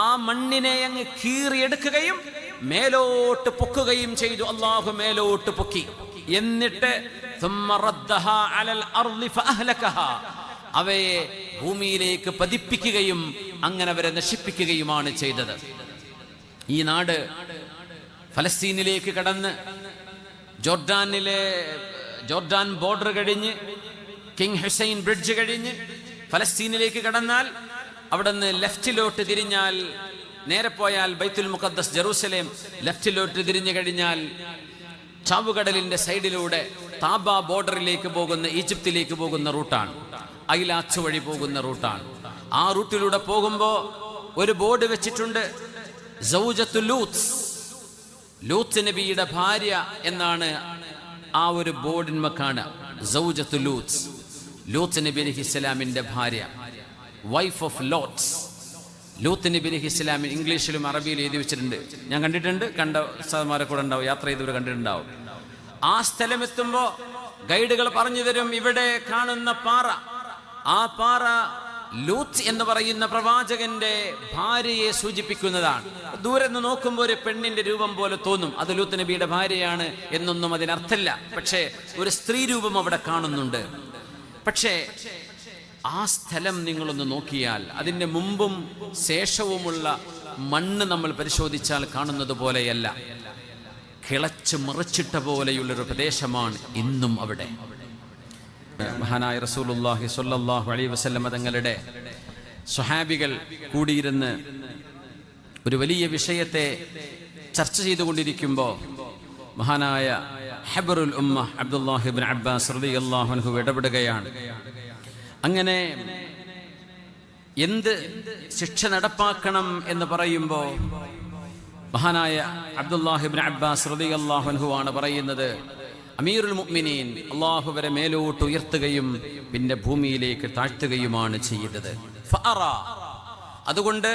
ആ മണ്ണിനെ അങ്ങ് കീറിയെടുക്കുകയും മേലോട്ട് പൊക്കുകയും ചെയ്തു. അല്ലാഹു മേലോട്ട് പൊക്കി. എന്നിട്ട് ثم ردها على الارض فاهلكها. അവയെ ഭൂമിയിലേക്ക് പതിപ്പിക്കുകയും അങ്ങനെ അവരെ നശിപ്പിക്കുകയുമാണ് ചെയ്തത്. ഈ നാട് ഫലസ്തീനിലേക്ക് കടന്ന് ജോർഡാൻ ബോർഡർ കഴിഞ്ഞ് കിങ് ഹുസൈൻ ബ്രിഡ്ജ് കഴിഞ്ഞ് ഫലസ്തീനിലേക്ക് കടന്നാൽ അവിടെ നിന്ന് ലെഫ്റ്റിലോട്ട് തിരിഞ്ഞാൽ, നേരെ പോയാൽ ബൈത്തുൽ മുഖദ്ദസ് ജെറൂസലേം, ലെഫ്റ്റിലോട്ട് തിരിഞ്ഞു കഴിഞ്ഞാൽ ചാവുകടലിന്റെ സൈഡിലൂടെ താബ ബോർഡറിലേക്ക് പോകുന്ന, ഈജിപ്തിലേക്ക് പോകുന്ന റൂട്ടാണ്. ഐലാച്ച് വഴി പോകുന്ന റൂട്ടാണ്. ആ റൂട്ടിലൂടെ പോകുമ്പോ ഒരു ബോർഡ് വെച്ചിട്ടുണ്ട്, സൗജത്തു ലൂത്ത്, ലൂത്ത് നബിയുടെ ഭാര്യ എന്നാണ് ആ ഒരു ബോർഡിന്മ കാണുക. സൗജത്തു ലൂത്ത്, ലൂത്ത് നബി അലൈഹിസ്സലാമിന്റെ ഭാര്യ, വൈഫ് ഓഫ് ലോട്ട്സ്. ലൂത്ത് നബി അലൈഹിസ്സലാമിൻ ഇംഗ്ലീഷിലും അറബിയിലും എഴുതി വെച്ചിട്ടുണ്ട്. ഞാൻ കണ്ടിട്ടുണ്ട്, കണ്ട സഹമാരെ കൂടെ ഉണ്ടാവും, യാത്ര ചെയ്തവർ കണ്ടിട്ടുണ്ടാവും. ആ സ്ഥലം എത്തുമ്പോ ഗൈഡുകൾ പറഞ്ഞു തരും, ഇവിടെ കാണുന്ന പാറ, ആ പാറ ലൂത്ത് എന്ന് പറയുന്ന പ്രവാചകന്റെ ഭാര്യയെ സൂചിപ്പിക്കുന്നതാണ്. ദൂരെ നിന്ന് നോക്കുമ്പോൾ ഒരു പെണ്ണിന്റെ രൂപം പോലെ തോന്നും, അത് ലൂത്ത് നബിയുടെ ഭാര്യയാണ് എന്നൊന്നും അതിനർത്ഥമില്ല. പക്ഷേ ഒരു സ്ത്രീ രൂപം അവിടെ കാണുന്നുണ്ട്. പക്ഷേ ആ സ്ഥലം നിങ്ങളൊന്ന് നോക്കിയാൽ അതിൻ്റെ മുമ്പും ശേഷവുമുള്ള മണ്ണ് നമ്മൾ പരിശോധിച്ചാൽ കാണുന്നത് പോലെയല്ല, കിളച്ച് മറിച്ചിട്ട പോലെയുള്ളൊരു പ്രദേശമാണ് ഇന്നും അവിടെ. മഹാനായ റസൂലുള്ളാഹി സ്വല്ലല്ലാഹു അലൈഹി വസല്ലം തങ്ങളുടെ സ്വഹാബികൾ കൂടിയിരുന്ന് ഒരു വലിയ വിഷയത്തെ ചർച്ച ചെയ്തുകൊണ്ടിരിക്കുമ്പോൾ മഹാനായ ഹബ്റുൽ ഉമ്മ അബ്ദുല്ലാഹി ഇബ്നു അബ്ബാസ് റളിയല്ലാഹു അൻഹു ഇടപെടുകയാണ്. അങ്ങനെ എന്ത് ശിക്ഷ നടപ്പാക്കണം എന്ന് പറയുമ്പോൾ മഹാനായ അബ്ദുല്ലാഹി ഇബ്നു അബ്ബാസ് റളിയല്ലാഹു അൻഹു ആണ് പറയുന്നത്, അമീറുൽ മുഅ്മിനീൻ അല്ലാഹുവരെ മേലോട്ട് ഉയർത്തുകയും പിന്നെ ഭൂമിയിലേക്ക് താഴ്ത്തുകയുമാണ് ചെയ്തത്. ഫഅറ. അതുകൊണ്ട്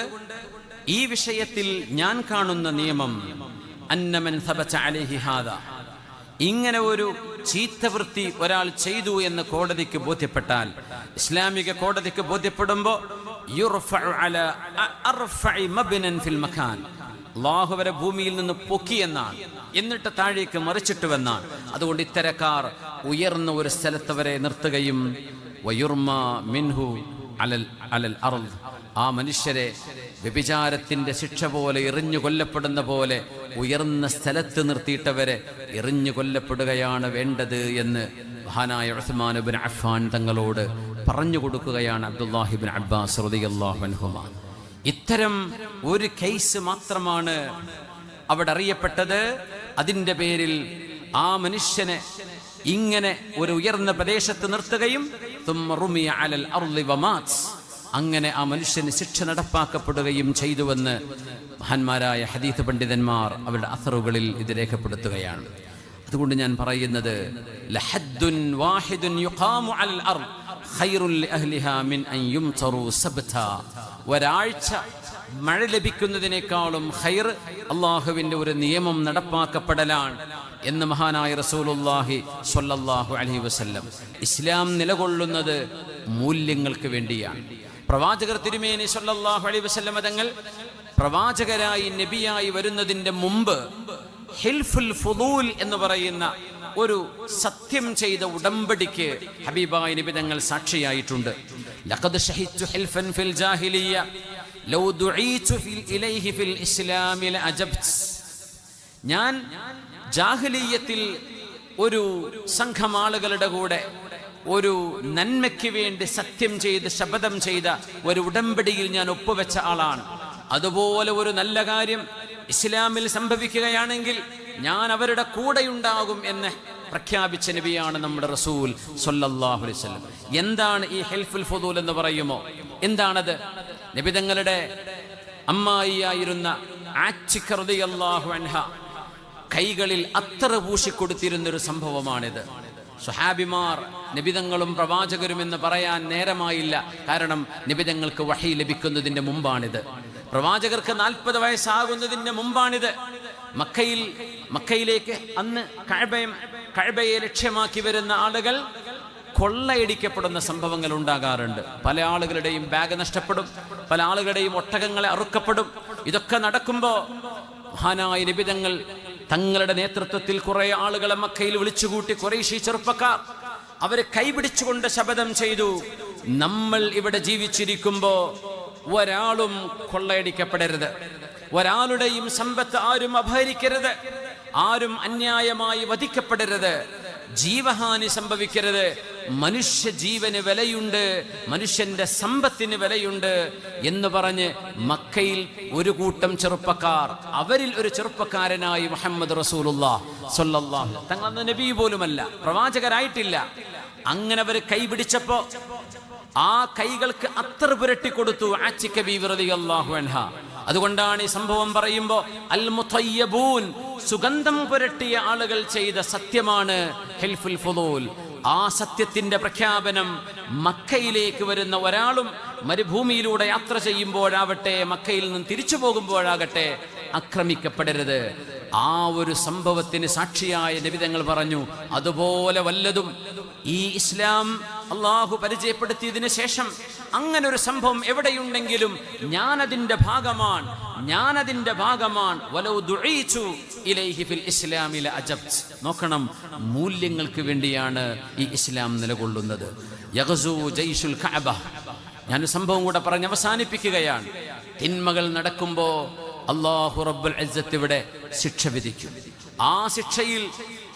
ഈ വിഷയത്തിൽ ഞാൻ കാണുന്ന നിയമം, അന്നമൻ സബത അലൈഹി ഹാദാ, ഇങ്ങനെ ഒരു ചീത്തവൃത്തി ഒരാൾ ചെയ്തു എന്ന് കോടതിക്ക് ബോധ്യപ്പെട്ടാൽ, ഇസ്ലാമിക കോടതിക്ക് ബോധ്യപ്പെടുമ്പോൾ യുർഫഉ അലാ അർഫഇ മബ്നൻ ഫിൽ മകാൻ, അല്ലാഹുവരെ ഭൂമിയിൽ നിന്ന് പൊക്കി എന്നാണ്, എന്നിട്ട് താഴേക്ക് മറിച്ചിട്ടുവെന്നാണ്. അതുകൊണ്ട് ഇത്തരക്കാർ ഉയർന്ന ഒരു സ്ഥലത്ത് വരെ നിർത്തുകയും വയുർമ മിൻഹു അലൽ അർദ്, ആ മനുഷ്യരെ വ്യഭിചാരത്തിന്റെ ശിക്ഷ പോലെ എറിഞ്ഞു കൊല്ലപ്പെടുന്ന പോലെ ഉയർന്ന സ്ഥലത്ത് നിർത്തിയിട്ടവരെ എറിഞ്ഞു കൊല്ലപ്പെടുകയാണ് വേണ്ടത് എന്ന് മഹാനായ ഉസ്മാൻ ഇബ്നു അഫ്ഫാൻ തങ്ങളോട് പറഞ്ഞു കൊടുക്കുകയാണ് അബ്ദുല്ലാഹി ഇബ്നു അബ്ബാസ് റളിയല്ലാഹു അൻഹുമാ. ഇത്തരം ഒരു കേസ് മാത്രമാണ് അവിടെ അറിയപ്പെട്ടത്. അതിൻ്റെ പേരിൽ ആ മനുഷ്യനെ ഇങ്ങനെ ഒരു ഉയർന്ന പ്രദേശത്ത് നിർത്തുകയും അങ്ങനെ ആ മനുഷ്യന് ശിക്ഷ നടപ്പാക്കപ്പെടുകയും ചെയ്തുവെന്ന് മഹാന്മാരായ ഹദീസ് പണ്ഡിതന്മാർ അവരുടെ അസറുകളിൽ ഇത് രേഖപ്പെടുത്തുകയാണ്. അതുകൊണ്ട് ഞാൻ പറയുന്നത് ലഹദ്ദുൻ വാഹിദുൻ യുഖാമു അലൽ അർദ് ഖൈറുൻ ലിഅഹ്ലിഹാ മിൻ അൻ യുംതറു സബ്താ. ഒരാഴ്ച മഴ ലഭിക്കുന്നതിനേക്കാളും ഖൈർ അള്ളാഹുവിൻ്റെ ഒരു നിയമം നടപ്പാക്കപ്പെടലാണ് എന്ന് മഹാനായ റസൂലുള്ളാഹി സ്വല്ലല്ലാഹു അലൈഹി വസല്ലം. ഇസ്ലാം നിലകൊള്ളുന്നത് മൂല്യങ്ങൾക്ക് വേണ്ടിയാണ്. പ്രവാചകർ തിരുമേനി സ്വല്ലല്ലാഹു അലൈഹി വസല്ലം തങ്ങൾ പ്രവാചകരായി നബിയായി വരുന്നതിൻ്റെ മുമ്പ് ഹിൽഫുൽ ഫുദൂൽ എന്ന് പറയുന്ന ഒരു സത്യം ചെയ്ത ഉടമ്പടിക്ക് ഹബീബായ നബി തങ്ങൾ സാക്ഷിയായിട്ടുണ്ട്. ലഖദ് ഷഹിദ്തു ഹിൽഫൻ ഫിൽ ജാഹിലിയ്യ ലൗ ദുഈതു ഇലൈഹി ഫിൽ ഇസ്ലാമി ലഅജബ്ത്. ഞാൻ ജാഹിലിയ്യത്തിൽ ഒരു സംഘം ആളുകളുടെ കൂടെ ഒരു നന്മയ്ക്ക് വേണ്ടി സത്യം ചെയ്ത് ശപഥം ചെയ്ത ഒരു ഉടമ്പടിയിൽ ഞാൻ ഒപ്പുവെച്ച ആളാണ്. അതുപോലെ ഒരു നല്ല കാര്യം ഇസ്ലാമിൽ സംഭവിക്കുകയാണെങ്കിൽ ഞാൻ അവരുടെ കൂടെയുണ്ടാകും എന്ന് പ്രഖ്യാപിച്ച നബിയാണ് നമ്മുടെ റസൂൽ സ്വല്ലല്ലാഹു അലൈഹി വസല്ലം. എന്താണ് ഈ ഹിൽഫുൽ ഫുദൂൽ എന്ന് പറയുമോ? എന്താണത്? നബി തങ്ങളുടെ അമ്മായിയായിരുന്ന ആയിഷ റളിയല്ലാഹു അൻഹ കൈകളിൽ അത്തർ പൂശിക്കൊടുത്തിരുന്നൊരു സംഭവമാണിത്. സ്വഹാബിമാർ നബിതങ്ങളും പ്രവാചകരും എന്ന് പറയാൻ നേരമായില്ല. കാരണം നബിതങ്ങൾക്ക് വഹി ലഭിക്കുന്നതിന്റെ മുമ്പാണിത്. പ്രവാചകർക്ക് 40 വയസ്സാകുന്നതിന്റെ മുമ്പാണിത്. മക്കയിലേക്ക് അന്ന് കഅബയെ ലക്ഷ്യമാക്കി വരുന്ന ആളുകൾ കൊള്ളയടിക്കപ്പെടുന്ന സംഭവങ്ങൾ ഉണ്ടാകാറുണ്ട്. പല ആളുകളുടെയും ബാഗ് നഷ്ടപ്പെടും, പല ആളുകളുടെയും ഒട്ടകങ്ങളെ അറുക്കപ്പെടും. ഇതൊക്കെ നടക്കുമ്പോൾ മഹാനായ നബിതങ്ങൾ തങ്ങളുടെ നേതൃത്വത്തിൽ കുറെ ആളുകളെ മക്കയിൽ വിളിച്ചുകൂട്ടി. ഖുറൈശി ചെറുപ്പക്കാർ അവരെ കൈപിടിച്ചുകൊണ്ട് ശപഥം ചെയ്തു, നമ്മൾ ഇവിടെ ജീവിച്ചിരിക്കുമ്പോ ഒരാളും കൊള്ളയടിക്കപ്പെടരുത്, ഒരാളുടെയും സമ്പത്ത് ആരും അപഹരിക്കരുത്, ആരും അന്യായമായി വധിക്കപ്പെടരുത്, ജീവഹാനി സംഭവിക്കരുത്. മനുഷ്യ ജീവന് വിലയുണ്ട്, മനുഷ്യന്റെ സമ്പത്തിന് വിലയുണ്ട് എന്ന് പറഞ്ഞ് മക്കയിൽ ഒരു കൂട്ടം ചെറുപ്പക്കാർ, അവരിൽ ഒരു ചെറുപ്പക്കാരനായി മുഹമ്മദ് റസൂലുള്ളാഹി സ്വല്ലല്ലാഹു അലൈഹി വസല്ലം. തങ്ങൾ നബി പോലുമല്ല, പ്രവാചകരായിട്ടില്ല. അങ്ങനെ അവർ കൈ പിടിച്ചപ്പോ ആ കൈകൾക്ക് അത്തർ പുരട്ടി കൊടുത്തു ആയിഷ ബീവി റളിയല്ലാഹു അൻഹ. അതുകൊണ്ടാണ് ഈ സംഭവം പറയുമ്പോ അൽ മുതയ്യബൂൻ, സുഗന്ധം പുരട്ടിയ ആളുകൾ ചെയ്ത സത്യമാണ് ഹിൽഫുൽ ഫുദൂൽ. ആ സത്യത്തിന്റെ പ്രഖ്യാപനം മക്കയിലേക്ക് വരുന്ന ഒരാളും മരുഭൂമിയിലൂടെ യാത്ര ചെയ്യുമ്പോഴാവട്ടെ, മക്കയിൽ നിന്ന് തിരിച്ചു പോകുമ്പോഴാകട്ടെ ആക്രമിക്കപ്പെടരുത്. ആ ഒരു സംഭവത്തിന് സാക്ഷിയായ നബി തങ്ങൾ പറഞ്ഞു, അതുപോലെ വല്ലതും ഈ ഇസ്ലാം അള്ളാഹു പരിചയപ്പെടുത്തിയതിനു ശേഷം അങ്ങനെ ഒരു സംഭവം എവിടെയുണ്ടെങ്കിലും ഞാനതിന്റെ ഭാഗമാണ്. വലൗ ദുഈതു ഇലൈഹി ഫിൽ ഇസ്ലാമി ലഅജബ്ത്. നോക്കണം, മൂല്യങ്ങൾക്ക് വേണ്ടിയാണ് ഈ ഇസ്ലാം നിലകൊള്ളുന്നത്. യഗ്സു ജയ്ഷുൽ കഅബ. ഞാൻ സംഭവം കൂടെ പറഞ്ഞ് അവസാനിപ്പിക്കുകയാണ്. തിന്മകൾ നടക്കുമ്പോ അല്ലാഹു റബ്ബുൽ ഇസ്സത്ത് ഇവിടെ ശിക്ഷ വിധിക്കും. ആ ശിക്ഷയിൽ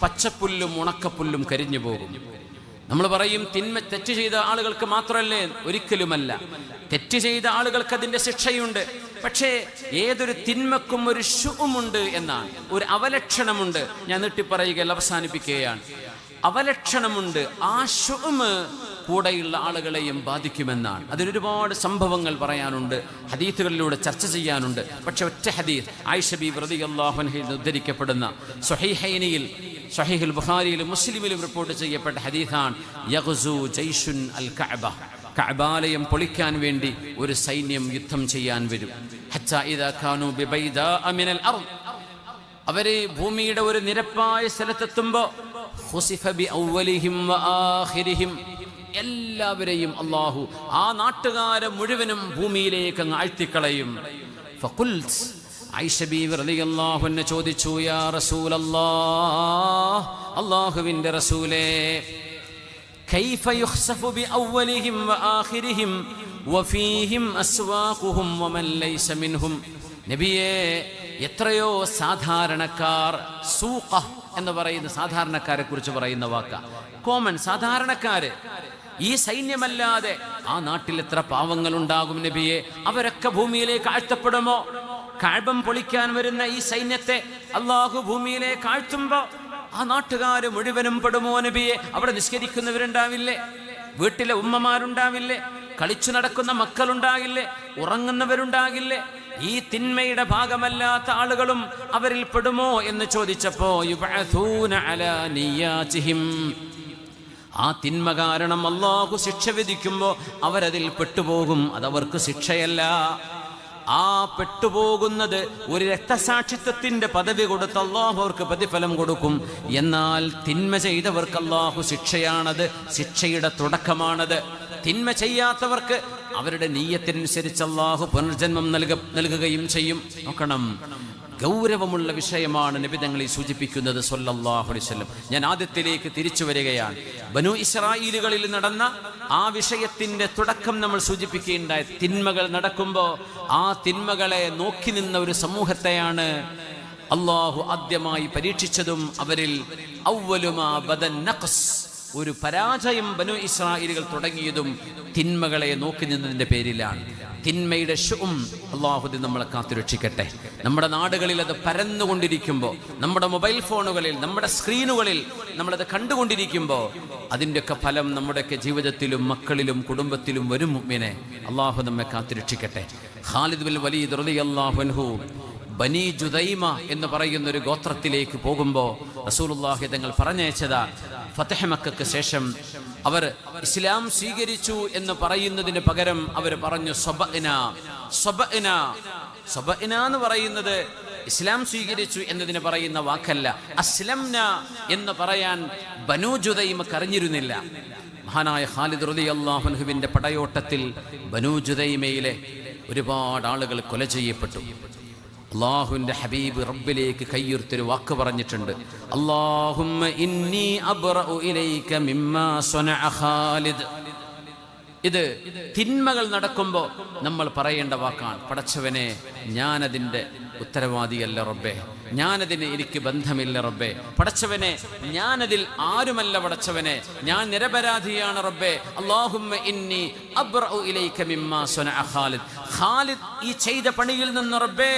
പച്ചപ്പുല്ലും ഉണക്കപ്പുല്ലും കരിഞ്ഞു പോകും. നമ്മൾ പറയും തെറ്റ് ചെയ്ത ആളുകൾക്ക് മാത്രമല്ലേ? ഒരിക്കലുമല്ല. തെറ്റ് ചെയ്ത ആളുകൾക്ക് അതിന്റെ ശിക്ഷയുണ്ട്. പക്ഷേ ഏതൊരു തിന്മക്കും ഒരു ശുഉമുണ്ട് എന്നാണ്, ഒരു അവലക്ഷണമുണ്ട്. ഞാൻ നീട്ടിപ്പറയുകയല്ല, അവസാനിപ്പിക്കുകയാണ്. അവലക്ഷണമുണ്ട്. ആ ശുഉമ് കൂടെയുള്ള ആളുകളെയും ബാധിക്കുമെന്നാണ്. അതിനൊരുപാട് സംഭവങ്ങൾ പറയാനുണ്ട്, ഹദീസുകളിലൂടെ ചർച്ച ചെയ്യാനുണ്ട്. പക്ഷെ ഒറ്റ ഹദീസ് ആയിഷ ബീവി റളിയല്ലാഹു അൻഹയിൽ ഉദ്ധരിക്കപ്പെടുന്ന സ്വഹീഹൈനിൽ, സ്വഹീഹുൽ ബുഖാരിയിലും മുസ്ലിമിലും റിപ്പോർട്ട് ചെയ്യപ്പെട്ട ഹദീസാണ്. യഗ്സു ജയ്ഷുൻ അൽ കഅബ. കഅബാലയം പൊളിക്കാൻ വേണ്ടി ഒരു സൈന്യം യുദ്ധം ചെയ്യാൻ വരും. ഹത്താ ഇദാ കാനൂ ബിബൈദാ മിനൽ അർദ്. അവരെ ഭൂമിയുടെ ഒരു നിരപ്പായ സ്ഥലത്തെത്തുമ്പോ ഖുസിഫ ബിഅവ്വലിഹിം വആഖിരിഹിം, എല്ലാവരെയും അല്ലാഹു ആ നാട്ടുകാരെ മുഴുവനും ഭൂമിയിലേക്ക് അങ്ങ് ആഴ്ത്തിക്കളയും. ഫഖുൽത്, ആയിഷ ബീവി റളിയല്ലാഹു അൻഹ ചോദിച്ചു, യാ റസൂലല്ലാഹ്, അല്ലാഹുവിന്റെ റസൂലേ, കൈഫ യുഖ്സഫു ബിഅവ്വലിഹിം വആഖിരിഹിം വഫീഹിം അസ്വാഖുഹും വമൻ ലൈസ മിൻഹും. നബിയേ, എത്രയോ സാധാരണക്കാർ, സൂഖ എന്ന് പറയുന്ന സാധാരണക്കാരെ കുറിച്ച് പറയുന്ന വാക്ക, കോമൺ സാധാരണക്കാര്. ഈ സൈന്യമല്ലാതെ ആ നാട്ടിൽ എത്ര പാവങ്ങൾ ഉണ്ടാകും നബിയെ? അവരൊക്കെ ഭൂമിയിലേക്ക് ആഴ്ത്തപ്പെടുമോ? കഅബം പൊളിക്കാൻ വരുന്ന ഈ സൈന്യത്തെ അല്ലാഹു ഭൂമിയിലേക്ക് ആഴ്ത്തുമ്പോ ആ നാട്ടുകാര് മുഴുവനും പെടുമോ നബിയെ? അവിടെ നിസ്കരിക്കുന്നവരുണ്ടാവില്ലേ? വീട്ടിലെ ഉമ്മമാരുണ്ടാവില്ലേ? കളിച്ചു നടക്കുന്ന മക്കളുണ്ടാകില്ലേ? ഉറങ്ങുന്നവരുണ്ടാകില്ലേ? ഈ തിന്മയുടെ ഭാഗമല്ലാത്ത ആളുകളും അവരിൽ പെടുമോ എന്ന് ചോദിച്ചപ്പോ യുബഅസൂന അലാ നിയ്യാതിഹിം, ആ തിന്മ കാരണം അല്ലാഹു ശിക്ഷ വിധിക്കുമ്പോൾ അവരതിൽ പെട്ടുപോകും. അതവർക്ക് ശിക്ഷയല്ല. ആ പെട്ടുപോകുന്നത് ഒരു രക്തസാക്ഷിത്വത്തിന്റെ പദവി കൊടുത്ത് അല്ലാഹു അവർക്ക് പ്രതിഫലം കൊടുക്കും. എന്നാൽ തിന്മ ചെയ്തവർക്ക് അല്ലാഹു ശിക്ഷയാണത്, ശിക്ഷയുടെ തുടക്കമാണത്. തിന്മ ചെയ്യാത്തവർക്ക് അവരുടെ നീയത്തിനനുസരിച്ച് അല്ലാഹു പുനർജന്മം നൽകുകയും ചെയ്യും. നോക്കണം, ഗൗരവമുള്ള വിഷയമാണ് നബി തങ്ങളെ സൂചിപ്പിക്കുന്നത് സ്വല്ലല്ലാഹു അലൈഹി വസല്ലം. ഞാൻ ആദ്യത്തിലേക്ക് തിരിച്ചു വരികയാണ്. ബനൂ ഇസ്രായീലുകളിൽ നടന്ന ആ വിഷയത്തിന്റെ തുടക്കം നമ്മൾ സൂചിപ്പിക്കുകയുണ്ടായി. തിന്മകൾ നടക്കുമ്പോൾ ആ തിന്മകളെ നോക്കി നിന്ന ഒരു സമൂഹത്തെയാണ് അല്ലാഹു ആദ്യമായി പരീക്ഷിച്ചതും അവരിൽ അവ്വലുമാ ബദൻ നഖ്സ്, ഒരു പരാജയം ബനൂ ഇസ്രായേലുകൾ തുടങ്ങിയതും തിന്മകളെ നോക്കി നിന്നതിൻ്റെ പേരിലാണ്. തിന്മയുടെ അല്ലാഹു നമ്മളെ കാത്തുരക്ഷിക്കട്ടെ. നമ്മുടെ നാടുകളിൽ അത് പരന്നുകൊണ്ടിരിക്കുമ്പോൾ, നമ്മുടെ മൊബൈൽ ഫോണുകളിൽ, നമ്മുടെ സ്ക്രീനുകളിൽ നമ്മളത് കണ്ടുകൊണ്ടിരിക്കുമ്പോൾ അതിൻ്റെയൊക്കെ ഫലം നമ്മുടെയൊക്കെ ജീവിതത്തിലും മക്കളിലും കുടുംബത്തിലും വരും. മുഅ്മിനെ, അല്ലാഹു നമ്മെ കാത്തുരക്ഷിക്കട്ടെ. ഖാലിദ് ബിൻ വലീദ് റളിയല്ലാഹു അൻഹു ബനി ജുദൈമ എന്ന് പറയുന്ന ഒരു ഗോത്രത്തിലേക്ക് പോകുമ്പോൾ റസൂലുള്ളാഹി തങ്ങൾ പറഞ്ഞയച്ചതാ. ഫതഹ് മക്കയ്ക്ക് ശേഷം അവർ ഇസ്ലാം സ്വീകരിച്ചു എന്ന് പറയുന്നതിന് പകരം അവർ പറഞ്ഞു സബഅന. സബഅന സബഅന എന്ന് പറയുന്നത് ഇസ്ലാം സ്വീകരിച്ചു എന്നതിന് പറയുന്ന വാക്കല്ല. അസ്ലംന എന്ന് പറയാൻ ബനൂ ജുദൈമക്ക് അറിഞ്ഞിരുന്നില്ല. മഹാനായ ഖാലിദ് റളിയല്ലാഹു അൻഹുവിന്റെ പടയോട്ടത്തിൽ ബനൂ ജുദൈമയിലെ ഒരുപാട് ആളുകൾ കൊല ചെയ്യപ്പെട്ടു. അല്ലാഹുവിന്റെ ഹബീബ് റബ്ബിലേക്ക് കയ്യുർത്തി ഒരു വാക്ക് പറഞ്ഞിട്ടുണ്ട്. അല്ലാഹുമ്മ ഇന്നി അബ്റഉ ഇലൈക മിമ്മാ സ്വനഅ ഖാലിദ്. ഇത് തിന്മകൾ നടക്കുമ്പോൾ നമ്മൾ പറയേണ്ട വാക്കാണ്. പടച്ചവനെ, ഞാനതിൻ്റെ ഉത്തരവാദിയല്ല റബ്ബേ, ഞാനതിന് എനിക്ക് ബന്ധമില്ല റബ്ബേ. പടച്ചവനെ, ഞാനതിൽ ആരുമല്ല പടച്ചവനെ, ഞാൻ നിരപരാധിയാണ് റബ്ബേ. അല്ലാഹുമ്മ ഇന്നി അബ്റഉ ഇലൈക മിമ്മാ സ്വനഅ ഖാലിദ്. ഖാലിദ് ഈ ചെയ്ത പണിയിൽ നിന്ന് റബ്ബേ,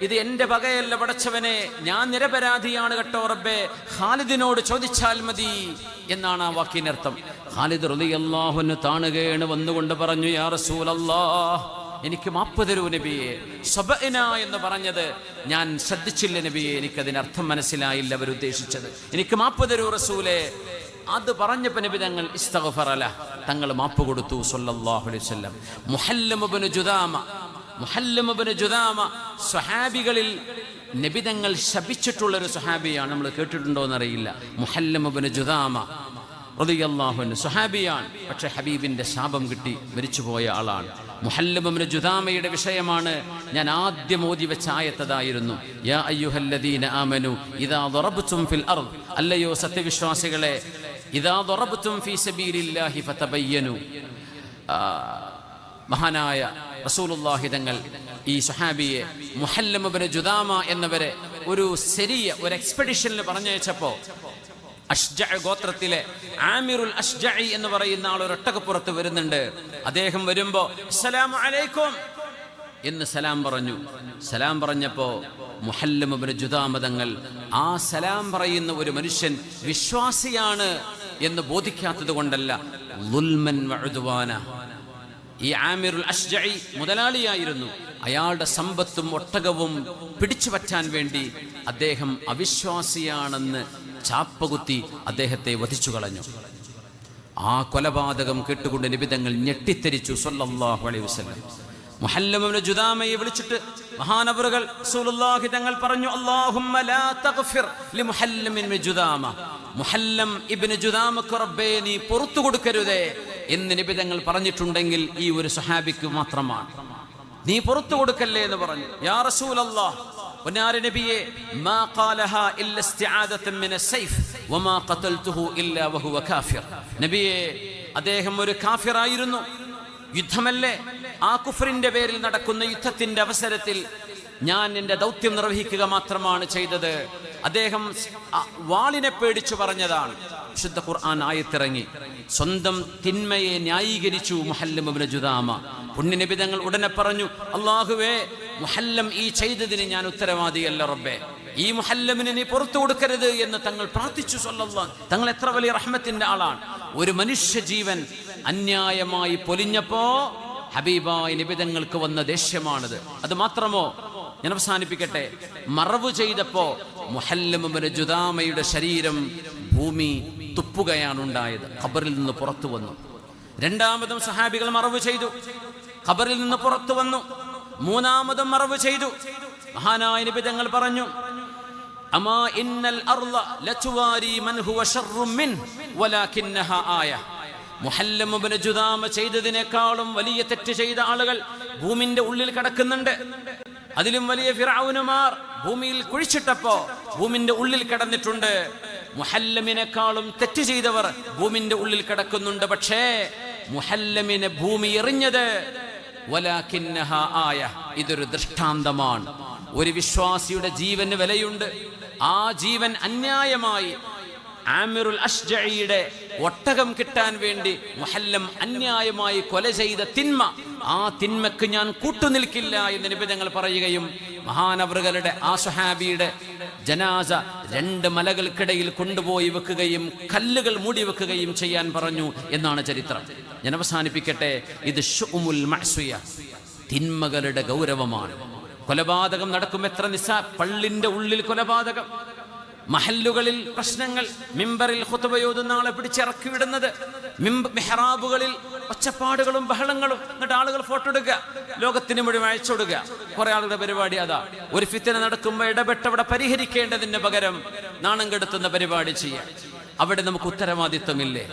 ഇത് എൻ്റെ വകയല്ല പടച്ചവനെ, ഞാൻ നിരപരാധിയാണ് കേട്ടോ റബ്ബേ, ഖാലിദിനോട് ചോദിച്ചാൽ മതി എന്നാണ് ആ വാക്കിനർത്ഥം. ഖാലിദ് റളിയല്ലാഹു അൻഹു താണുകയാണ്, വന്നുകൊണ്ട് പറഞ്ഞു, യാ റസൂലല്ലാഹ്, എനിക്ക് മാപ്പ് തരൂ നബിയെ. സബഅന എന്ന് പറഞ്ഞത് ഞാൻ ശ്രദ്ധിച്ചില്ല നബിയെ, എനിക്കതിനർത്ഥം മനസ്സിലായില്ല അവരുദ്ദേശിച്ചത്. എനിക്ക് മാപ്പ് തരൂ റസൂലേ. അത് പറഞ്ഞപ്പോൾ നബി തങ്ങൾ ഇസ്തഗ്ഫറ ലഹ്, തങ്ങൾ മാപ്പ് കൊടുത്തു സ്വല്ലല്ലാഹു അലൈഹി വസല്ലം. മുഹല്ലം ഇബ്നു ജുദാമ സ്വഹാബികളിൽ നബി തങ്ങൾ ശപിച്ചിട്ടുള്ളൊരു സ്വഹാബിയാണ്. നമ്മൾ കേട്ടിട്ടുണ്ടോ എന്നറിയില്ല. മുഹല്ലം ഇബ്നു ജുദാമ റളിയല്ലാഹു അൻഹു സ്വഹാബിയാണ്, പക്ഷെ ഹബീബിന്റെ ശാപം കിട്ടി മരിച്ചുപോയ ആളാണ്. മുഹല്ലം ഇബ്നു ജുദാമയുടെ വിഷയമാണ് ഞാൻ ആദ്യം ഓതി വെച്ച ആയത്തതായിരുന്നു. യാ അയ്യുഹല്ലദീന ആമനു ഇദാ ദറബ്തും ഫിൽ അർദ്, അല്ലയോ സത്യവിശ്വാസികളെ, ഇദാ ദറബ്തും ഫീ സബീലില്ലാഹി ഫതബയ്യനു. മഹാനായ റസൂലുള്ളാഹി തങ്ങൾ ഈ സ്വഹാബിയെ മുഹല്ലം ഇബ്നു ജുദാമ എന്നവരെ ഒരു എക്സ്പെഡിഷനിൽ പറഞ്ഞയച്ചപ്പോൾ അഷ്ജഅ ഗോത്രത്തിലെ ആമിറുൽ അഷ്ജഇ എന്ന് പറയുന്ന ആൾ ഒരൊട്ടകപ്പുറത്ത് വരുന്നുണ്ട്. അദ്ദേഹം വരുമ്പോ അസ്സലാമു അലൈക്കും എന്ന് സലാം പറഞ്ഞു. സലാം പറഞ്ഞപ്പോ മുഹല്ലം ഇബ്നു ജുദാമ തങ്ങൾ ആ സലാം പറയുന്ന ഒരു മനുഷ്യൻ വിശ്വാസിയാണ് എന്ന് ബോധിക്കാത്തത് കൊണ്ടല്ല, ളുൽമൻ വഉദ്വാന. ഈ ആമിറുൽ അഷ്ജഇ മുതലാളിയായിരുന്നു. അയാളുടെ സമ്പത്തും ഒട്ടകവും പിടിച്ചു പറ്റാൻ വേണ്ടി അദ്ദേഹം അവിശ്വാസിയാണെന്ന് ചാപ്പകുത്തി അദ്ദേഹത്തെ വധിച്ചു കളഞ്ഞു. ആ കൊലപാതകം കേട്ടുകൊണ്ട് നബി തങ്ങൾ ഞെട്ടിത്തെരിച്ചു സ്വല്ലല്ലാഹു അലൈഹി വസല്ലം. മുഹല്ലം ഇബ്നു ജുദാമയെ വിളിച്ചിട്ട് മഹാനവറുകൾ റസൂലുള്ളാഹി തങ്ങൾ പറഞ്ഞു, അല്ലാഹുമ്മ ലാ തഗ്ഫിർ ലി മുഹല്ലം ഇബ്നു ജുദാമ. മുഹല്ലം ഇബ്നു ജുദാമക്ക് റബ്ബേ നീ പുറത്തു കൊടുക്കരുതേ എന്ന് നബി തങ്ങൾ പറഞ്ഞിട്ടുണ്ടെങ്കിൽ ഈ ഒരു സ്വഹാബിക്ക് മാത്രമാണ്. നീ പുറത്തു കൊടുക്കല്ലേ എന്ന് പറഞ്ഞു. യാ റസൂലല്ലാഹ്, വനാര നബിയെ, മാ ഖാലഹാ ഇല്ല ഇസ്തിആദതൻ മിനസ് സൈഫ് വമാ ഖതൽതുഹു ഇല്ലാ വഹുവ കാഫിർ. നബിയെ, അദ്ദേഹം ഒരു കാഫിറായിരുന്നു. യുദ്ധമല്ലേ, ആ കുഫറിന്റെ പേരിൽ നടക്കുന്ന യുദ്ധത്തിന്റെ അവസരത്തിൽ ഞാൻ എൻ്റെ ദൗത്യം നിർവഹിക്കുക മാത്രമാണ് ചെയ്തത്. അദ്ദേഹം വാളിനെ പേടിച്ചു പറഞ്ഞതാണ്. വിശുദ്ധ ഖുർആൻ ആയത്തിറങ്ങി. സ്വന്തം തിന്മയെ ന്യായീകരിച്ചു മുഹല്ലം ഇബ്നു ജുദാമ. പുണ്യ നബി തങ്ങൾ ഉടനെ പറഞ്ഞു, അല്ലാഹുവേ, മുഹല്ലം ഈ ചെയ്തതിന് ഞാൻ ഉത്തരവാദിയല്ല റബ്ബേ. ഈ മുഹല്ലമിനെ നീ പുറത്തു കൊടുക്കരുത് എന്ന് തങ്ങൾ പ്രാർത്ഥിച്ചു. സല്ലല്ലാഹു തങ്ങൾ എത്ര വലിയ റഹ്മത്തിന്റെ ആളാണ്. ഒരു മനുഷ്യ ജീവൻ അന്യായമായി പൊലിഞ്ഞപ്പോ ഹബീബായ നബി തങ്ങൾക്ക് വന്ന ദേഷ്യമാണിത്. അത് മാത്രമോ, ഞാൻ അവസാനിപ്പിക്കട്ടെ, മറവ് ചെയ്തപ്പോ മുഹല്ലം ഇബ്നു ജുദാമയുടെ ശരീരം ഭൂമി തുപ്പുകയാണ് ഉണ്ടായത്. ഖബറിൽ നിന്ന് പുറത്തു വന്നു. രണ്ടാമതും സഹാബികൾ മറവ് ചെയ്തു, ഖബറിൽ നിന്ന് പുറത്തു വന്നു. മൂന്നാമതും മറവ് ചെയ്തു. മഹാനായ നബി തങ്ങൾ പറഞ്ഞു, അമാ ഇന്നൽ അർള ലതുവാരി മൻ ഹുവ ശർറും മിൻ വലാകിന്നഹാ ആയ. മുഹല്ലം ഇബ്നു ജുദാമ ചെയ്തതിനേക്കാളും വലിയ തെറ്റ് ചെയ്ത ആളുകൾ ഭൂമിന്റെ ഉള്ളിൽ കിടക്കുന്നുണ്ട്. അതിലും വലിയ ഫിർഔനുമാർ ഭൂമിയിൽ കുഴിച്ചിട്ടപ്പോ ഭൂമിന്റെ ഉള്ളിൽ കിടന്നിട്ടുണ്ട്. മുഹല്ലമിനേക്കാളും തെറ്റ് ചെയ്തവർ ഭൂമിന്റെ ഉള്ളിൽ കിടക്കുന്നുണ്ട്. പക്ഷേ മുഹല്ലമിനെ ഭൂമി എറിഞ്ഞത് വലാകിന്നഹാ ആയ, ഇതൊരു ദൃഷ്ടാന്തമാണ്. ഒരു വിശ്വാസിയുടെ ജീവന് വിലയുണ്ട്. ആ ജീവൻ അന്യായമായി ആമിറുൽ അശ്ജഈയുടെ ഒട്ടകം കിട്ടാൻ വേണ്ടി മുഹല്ലം അന്യായമായി കൊല ചെയ്ത തിന്മ, ആ തിന്മക്ക് ഞാൻ കൂട്ടുനിൽക്കില്ല എന്ന് നബി തങ്ങൾ പറയുകയും മഹാനവറുകളുടെ ആ സ്വഹാബിയുടെ ജനാസ 2 മലകൾക്കിടയിൽ കൊണ്ടുപോയി വെക്കുകയും കല്ലുകൾ മൂടി വെക്കുകയും ചെയ്യാൻ പറഞ്ഞു എന്നാണ് ചരിത്രം. ഞാൻ അവസാനിപ്പിക്കട്ടെ, ഇത് ശുഉമുൽ മഅ്സിയ, തിന്മകളുടെ ഗൗരവമാണ്. കൊലപാതകം നടക്കും. എത്ര പള്ളിന്റെ ഉള്ളിൽ കൊലപാതകം, മഹല്ലുകളിൽ പ്രശ്നങ്ങൾ, മിമ്പറിൽ ഖുതുബയോതുന്ന ആളെ പിടിച്ചിറക്കി വിടുന്നത്, മെഹ്റാബുകളിൽ ഒച്ചപ്പാടുകളും ബഹളങ്ങളും, എന്നിട്ട് ആളുകൾ ഫോട്ടോ എടുക്കുക, ലോകത്തിന് മുഴുവൻ അയച്ചുകൊടുക്കുക. കുറെ ആളുകളുടെ പരിപാടി അതാ. ഒരു ഫിത്ന നടക്കുമ്പോൾ ഇടപെട്ട് അവിടെ പരിഹരിക്കേണ്ടതിന് പകരം നാണം കെടുത്തുന്ന പരിപാടി ചെയ്യാം. അവിടെ നമുക്ക് ഉത്തരവാദിത്വമില്ലേ?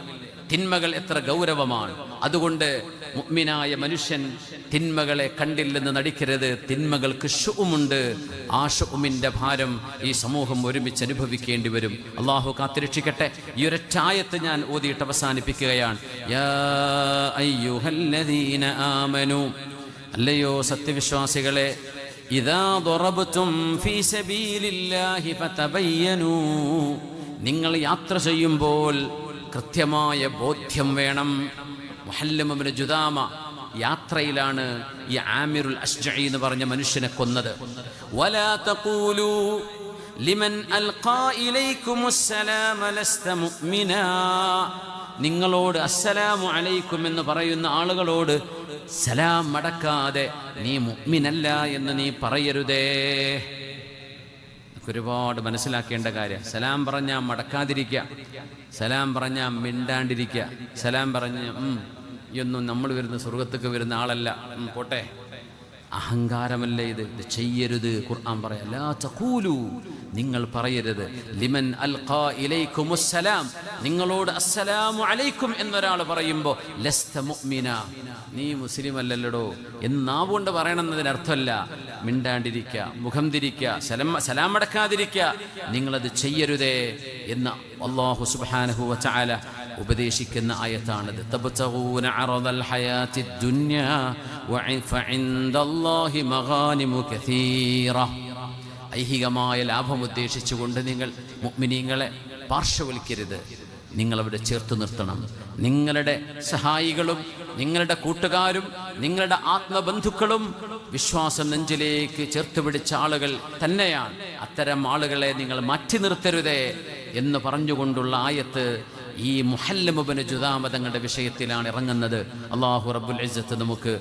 തിന്മകൾ എത്ര ഗൗരവമാണ്. അതുകൊണ്ട് മുഅ്മിനായ മനുഷ്യൻ തിന്മകളെ കണ്ടില്ലെന്ന് നടിക്കരുത്. തിന്മകൾക്ക് ശുഉമുണ്ട്. ആ ശുഉമിന്റെ ഭാരം ഈ സമൂഹം ഒരുമിച്ച് അനുഭവിക്കേണ്ടി വരും. അള്ളാഹു കാത്തിരക്ഷിക്കട്ടെ. ഈ ഒരൊറ്റ ആയത്ത് ഞാൻ ഓതിയിട്ട് അവസാനിപ്പിക്കുകയാണ്. യാ അയ്യുഹല്ലദീന ആമനൂ, അല്ലയോ സത്യവിശ്വാസികളെ, ഇദാ ദറബ്തും ഫീ സബീലില്ലാഹി ഫതബയ്യനൂ, നിങ്ങൾ യാത്ര ചെയ്യുമ്പോൾ കൃത്യമായ ബോധ്യം വേണം. മുഹല്ലം ഇബ്നു ജുദാമ യാത്രയിലാണ് ഈ ആമിറുൽ അശ്ജഈ എന്ന് പറഞ്ഞ മനുഷ്യനെ കൊന്നത്. വലാ തഖൂലൂ ലിമൻ അൽഖാ ഇലൈക്കുമുസ്സലാമ ലസ്ത മുഅ്മിനാ, നിങ്ങളോട് അസ്സലാമു അലൈക്കും എന്ന് പറയുന്ന ആളുകളോട് സലാം മടക്കാതെ നീ മുഅ്മിനല്ല എന്ന് നീ പറയരുതേ. ഒരുപാട് മനസ്സിലാക്കേണ്ട കാര്യം. സലാം പറഞ്ഞാൽ മടക്കാതിരിക്കുക, സലാം പറഞ്ഞാൽ മിണ്ടാണ്ടിരിക്കുക, സലാം പറഞ്ഞ ഇയൊന്നും നമ്മൾ വരുന്ന സ്വർഗത്തേക്ക് വരുന്ന ആളല്ല, പോട്ടെ, അഹങ്കാരമല്ലേ ഇത്, ഇത് ചെയ്യരുത്. ഖുർആൻ പറയാം, ലാ തഖൂലു, നിങ്ങൾ പറയരുത്, ലിമൻ അൽഖാ ഇലൈക്കുമുസ്സലാം, നിങ്ങളോട് അസ്സലാമു അലൈക്കും എന്നൊരാൾ പറയുമ്പോൾ ലസ്ത മുഅ്മിന, നീ മുസ്ലിം അല്ലല്ലടോ എന്നാവുകൊണ്ട് പറയണമെന്നതിനർത്ഥമല്ല. മിണ്ടാണ്ടിരിക്കുക, മുഖം തിരിക്കുക, സലാം അടക്കാതിരിക്കുക, നിങ്ങളത് ചെയ്യരുതേ എന്ന് അല്ലാഹു സുബ്ഹാനഹു വ തആല ഉപദേശിക്കുന്ന ആയത്താണിത്. തബ്തഗൂന അറദൽ ഹയാത്തിദ് ദുനിയ വഇൻദല്ലാഹി മഗാനിമു കസീറ, ഐഹികമായ ലാഭം ഉദ്ദേശിച്ചുകൊണ്ട് നിങ്ങൾ മുഅ്മിനീങ്ങളെ പാർശ്വവൽക്കരുത്, നിങ്ങളവിടെ ചേർത്ത് നിർത്തണം. നിങ്ങളുടെ സഹായികളും നിങ്ങളുടെ കൂട്ടുകാരും നിങ്ങളുടെ ആത്മബന്ധുക്കളും വിശ്വാസം നെഞ്ചിലേക്ക് ചേർത്ത് പിടിച്ച ആളുകൾ തന്നെയാണ്. അത്തരം ആളുകളെ നിങ്ങൾ മാറ്റി നിർത്തരുതേ എന്ന് പറഞ്ഞുകൊണ്ടുള്ള ആയത്ത് ഈ മുഹല്ലം ഇബ്നു ജുദാമ തങ്ങളുടെ വിഷയത്തിലാണ് ഇറങ്ങുന്നത്. അല്ലാഹു റബ്ബുൽ ഇസ്സത്ത് നമുക്ക്